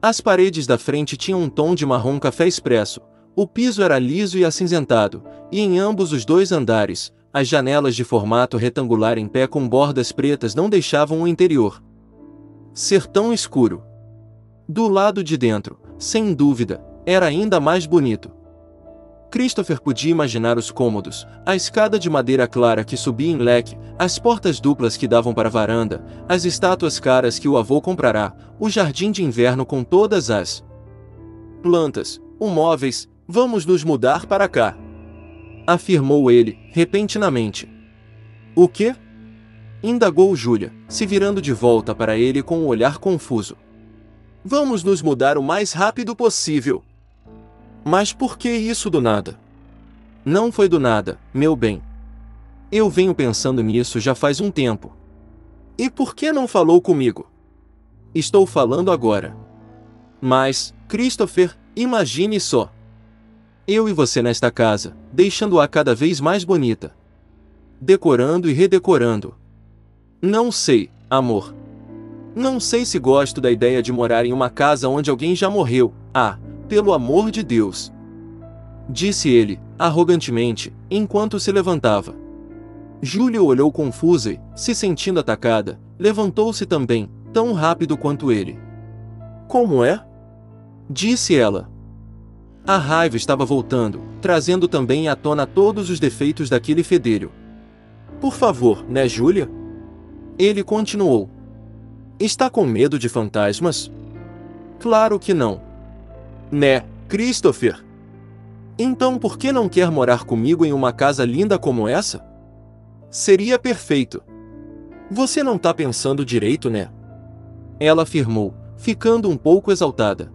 As paredes da frente tinham um tom de marrom café expresso, o piso era liso e acinzentado, e em ambos os dois andares, as janelas de formato retangular em pé com bordas pretas não deixavam o interior ser tão escuro. Do lado de dentro, sem dúvida, era ainda mais bonito. Christopher podia imaginar os cômodos, a escada de madeira clara que subia em leque, as portas duplas que davam para a varanda, as estátuas caras que o avô comprará, o jardim de inverno com todas as plantas, os móveis. Vamos nos mudar para cá, afirmou ele, repentinamente. O quê? Indagou Júlia, se virando de volta para ele com um olhar confuso. Vamos nos mudar o mais rápido possível. Mas por que isso do nada? Não foi do nada, meu bem. Eu venho pensando nisso já faz um tempo. E por que não falou comigo? Estou falando agora. Mas, Christopher, imagine só. Eu e você nesta casa, deixando-a cada vez mais bonita. Decorando e redecorando. Não sei, amor. Não sei se gosto da ideia de morar em uma casa onde alguém já morreu. Ah, pelo amor de Deus. Disse ele, arrogantemente, enquanto se levantava. Júlia olhou confusa e, se sentindo atacada, levantou-se também, tão rápido quanto ele. Como é? Disse ela. A raiva estava voltando, trazendo também à tona todos os defeitos daquele fedelho. Por favor, né, Júlia? Ele continuou. Está com medo de fantasmas? Claro que não. Né, Christopher? Então por que não quer morar comigo em uma casa linda como essa? Seria perfeito. Você não tá pensando direito, né? Ela afirmou, ficando um pouco exaltada.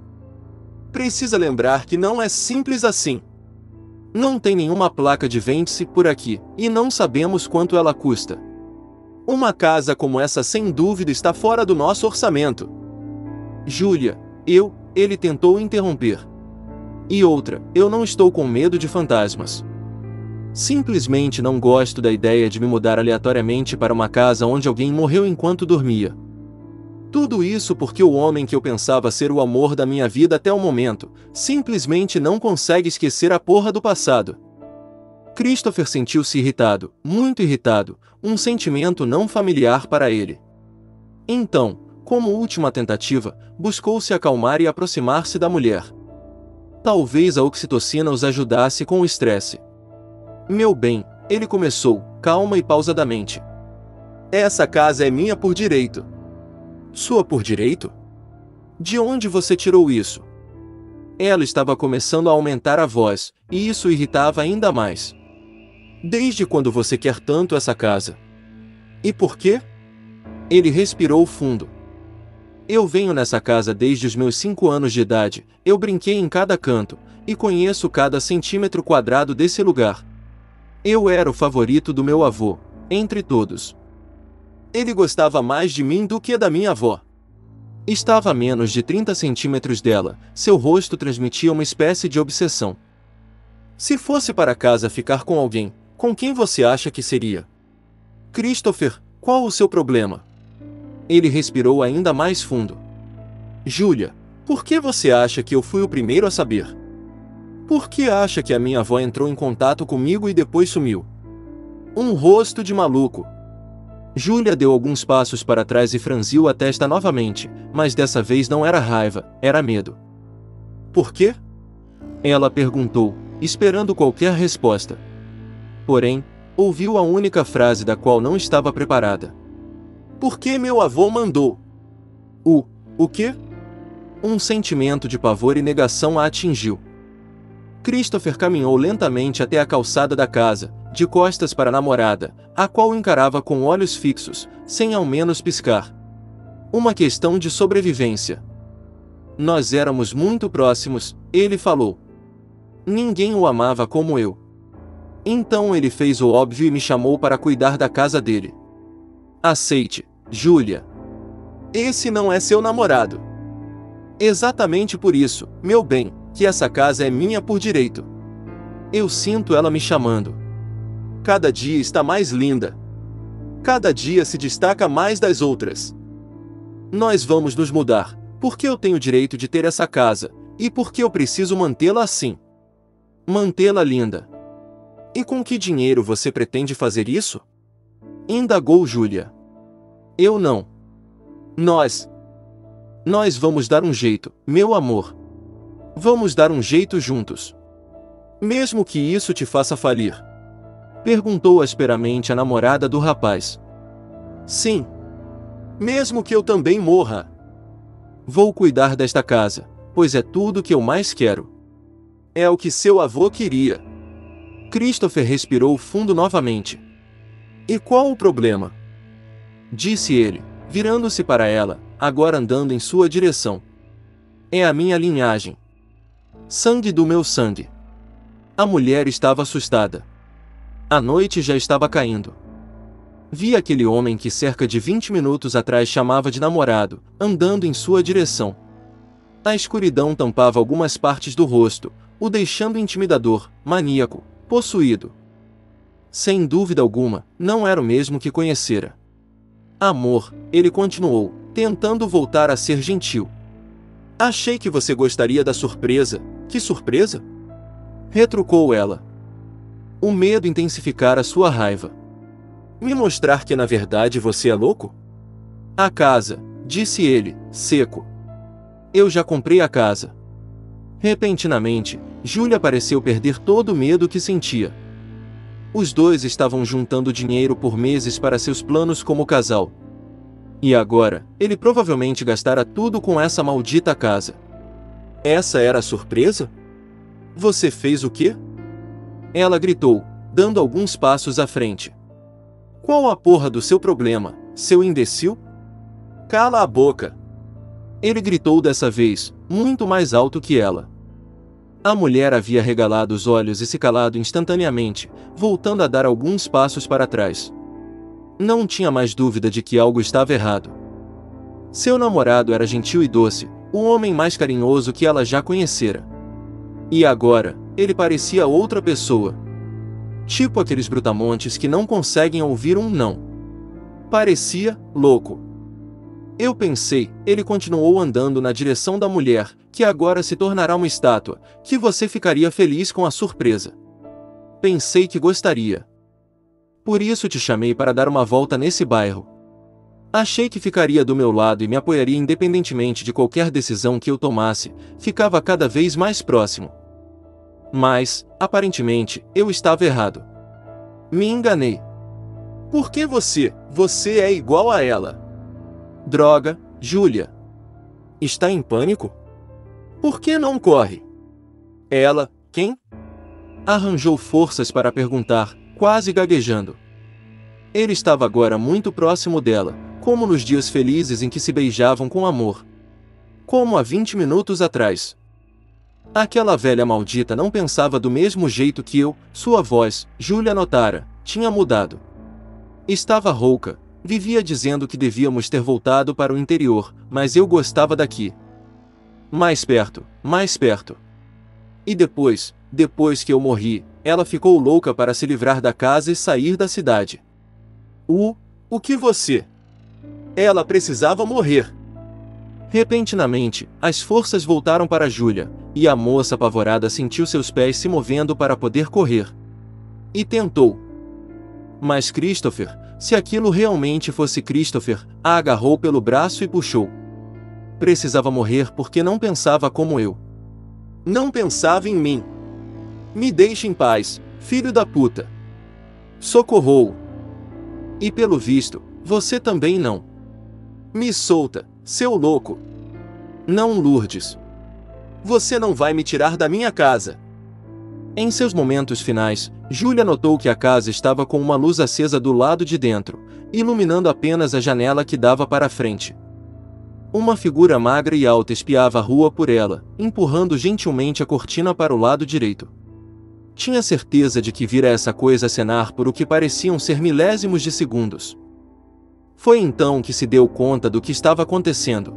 Precisa lembrar que não é simples assim. Não tem nenhuma placa de vende-se por aqui, e não sabemos quanto ela custa. Uma casa como essa sem dúvida está fora do nosso orçamento. Júlia, ele tentou interromper. E outra, eu não estou com medo de fantasmas. Simplesmente não gosto da ideia de me mudar aleatoriamente para uma casa onde alguém morreu enquanto dormia. Tudo isso porque o homem que eu pensava ser o amor da minha vida até o momento, simplesmente não consegue esquecer a porra do passado. Christopher sentiu-se irritado, muito irritado, um sentimento não familiar para ele. Então, como última tentativa, buscou se acalmar e aproximar-se da mulher. Talvez a oxitocina os ajudasse com o estresse. Meu bem, ele começou, calma e pausadamente. Essa casa é minha por direito. Sua por direito? De onde você tirou isso? Ela estava começando a aumentar a voz, e isso irritava ainda mais. Desde quando você quer tanto essa casa? E por quê? Ele respirou fundo. Eu venho nessa casa desde os meus 5 anos de idade, eu brinquei em cada canto, e conheço cada centímetro quadrado desse lugar. Eu era o favorito do meu avô, entre todos. Ele gostava mais de mim do que da minha avó. Estava a menos de 30 centímetros dela, seu rosto transmitia uma espécie de obsessão. Se fosse para casa ficar com alguém, com quem você acha que seria? Christopher, qual o seu problema? Ele respirou ainda mais fundo. Julia, por que você acha que eu fui o primeiro a saber? Por que acha que a minha avó entrou em contato comigo e depois sumiu? Um rosto de maluco. Julia deu alguns passos para trás e franziu a testa novamente, mas dessa vez não era raiva, era medo. Por quê? Ela perguntou, esperando qualquer resposta. Porém, ouviu a única frase da qual não estava preparada. Porque meu avô mandou. O quê? Um sentimento de pavor e negação a atingiu. Christopher caminhou lentamente até a calçada da casa, de costas para a namorada, a qual encarava com olhos fixos, sem ao menos piscar. Uma questão de sobrevivência. Nós éramos muito próximos, ele falou. Ninguém o amava como eu. Então ele fez o óbvio e me chamou para cuidar da casa dele. Aceite, Julia. Esse não é seu namorado. Exatamente por isso, meu bem, que essa casa é minha por direito. Eu sinto ela me chamando. Cada dia está mais linda. Cada dia se destaca mais das outras. Nós vamos nos mudar, porque eu tenho o direito de ter essa casa, e porque eu preciso mantê-la assim. Mantê-la linda. E com que dinheiro você pretende fazer isso? Indagou Julia. Eu não. Nós vamos dar um jeito, meu amor. Vamos dar um jeito juntos. Mesmo que isso te faça falir. Perguntou asperamente a namorada do rapaz. Sim. Mesmo que eu também morra. Vou cuidar desta casa, pois é tudo que eu mais quero. É o que seu avô queria. Christopher respirou fundo novamente. E qual o problema? Disse ele, virando-se para ela, agora andando em sua direção. É a minha linhagem. Sangue do meu sangue. A mulher estava assustada. A noite já estava caindo. Vi aquele homem que cerca de 20 minutos atrás chamava de namorado, andando em sua direção. A escuridão tampava algumas partes do rosto, o deixando intimidador, maníaco, possuído. Sem dúvida alguma, não era o mesmo que conhecera. Amor, ele continuou, tentando voltar a ser gentil. Achei que você gostaria da surpresa. Que surpresa? Retrucou ela. O medo intensificara sua raiva. Me mostrar que na verdade você é louco? A casa, disse ele, seco. Eu já comprei a casa. Repentinamente, Julia pareceu perder todo o medo que sentia. Os dois estavam juntando dinheiro por meses para seus planos como casal. E agora, ele provavelmente gastara tudo com essa maldita casa. Essa era a surpresa? Você fez o quê? Ela gritou, dando alguns passos à frente. Qual a porra do seu problema, seu imbecil? Cala a boca! Ele gritou dessa vez, muito mais alto que ela. A mulher havia regalado os olhos e se calado instantaneamente, voltando a dar alguns passos para trás. Não tinha mais dúvida de que algo estava errado. Seu namorado era gentil e doce, o homem mais carinhoso que ela já conhecera. E agora, ele parecia outra pessoa. Tipo aqueles brutamontes que não conseguem ouvir um não. Parecia louco. Eu pensei, ele continuou andando na direção da mulher, que agora se tornará uma estátua, que você ficaria feliz com a surpresa. Pensei que gostaria. Por isso te chamei para dar uma volta nesse bairro. Achei que ficaria do meu lado e me apoiaria independentemente de qualquer decisão que eu tomasse, ficava cada vez mais próximo. Mas, aparentemente, eu estava errado. Me enganei. Por que você é igual a ela? Droga, Julia. Está em pânico? Por que não corre? Ela, quem? Arranjou forças para perguntar, quase gaguejando. Ele estava agora muito próximo dela, como nos dias felizes em que se beijavam com amor. Como há 20 minutos atrás. Aquela velha maldita não pensava do mesmo jeito que eu, sua voz, Júlia notara, tinha mudado. Estava rouca, vivia dizendo que devíamos ter voltado para o interior, mas eu gostava daqui. Mais perto, mais perto. E depois que eu morri, ela ficou louca para se livrar da casa e sair da cidade. O que você? Ela precisava morrer. Repentinamente, as forças voltaram para Júlia, e a moça apavorada sentiu seus pés se movendo para poder correr. E tentou. Mas Christopher, se aquilo realmente fosse Christopher, a agarrou pelo braço e puxou. Precisava morrer porque não pensava como eu. Não pensava em mim. Me deixe em paz, filho da puta. Socorrou. E pelo visto, você também não. Me solta, seu louco. Não, Lourdes. Você não vai me tirar da minha casa. Em seus momentos finais, Júlia notou que a casa estava com uma luz acesa do lado de dentro, iluminando apenas a janela que dava para a frente. Uma figura magra e alta espiava a rua por ela, empurrando gentilmente a cortina para o lado direito. Tinha certeza de que vira essa coisa acenar por o que pareciam ser milésimos de segundos. Foi então que se deu conta do que estava acontecendo.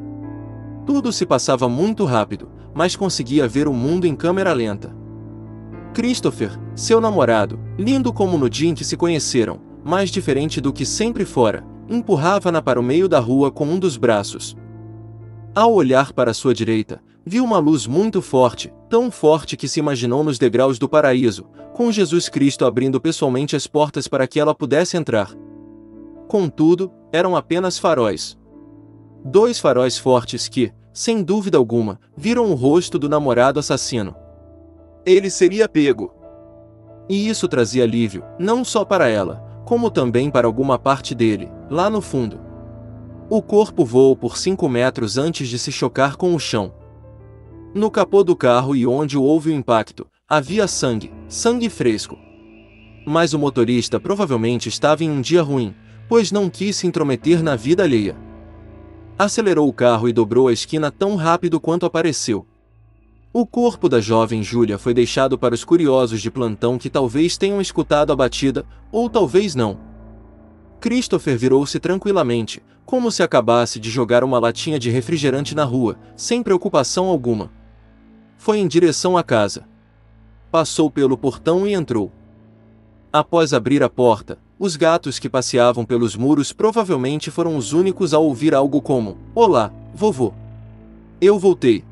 Tudo se passava muito rápido, mas conseguia ver o mundo em câmera lenta. Christopher, seu namorado, lindo como no dia em que se conheceram, mais diferente do que sempre fora, empurrava-na para o meio da rua com um dos braços. Ao olhar para sua direita, viu uma luz muito forte, tão forte que se imaginou nos degraus do paraíso, com Jesus Cristo abrindo pessoalmente as portas para que ela pudesse entrar. Contudo, eram apenas faróis. 2 faróis fortes que, sem dúvida alguma, viram o rosto do namorado assassino. Ele seria pego. E isso trazia alívio, não só para ela, como também para alguma parte dele, lá no fundo. O corpo voou por 5 metros antes de se chocar com o chão. No capô do carro e onde houve o impacto, havia sangue fresco. Mas o motorista provavelmente estava em um dia ruim, pois não quis se intrometer na vida alheia. Acelerou o carro e dobrou a esquina tão rápido quanto apareceu. O corpo da jovem Júlia foi deixado para os curiosos de plantão que talvez tenham escutado a batida, ou talvez não. Christopher virou-se tranquilamente, como se acabasse de jogar uma latinha de refrigerante na rua, sem preocupação alguma. Foi em direção à casa. Passou pelo portão e entrou. Após abrir a porta, os gatos que passeavam pelos muros provavelmente foram os únicos a ouvir algo como: "Olá, vovô. Eu voltei."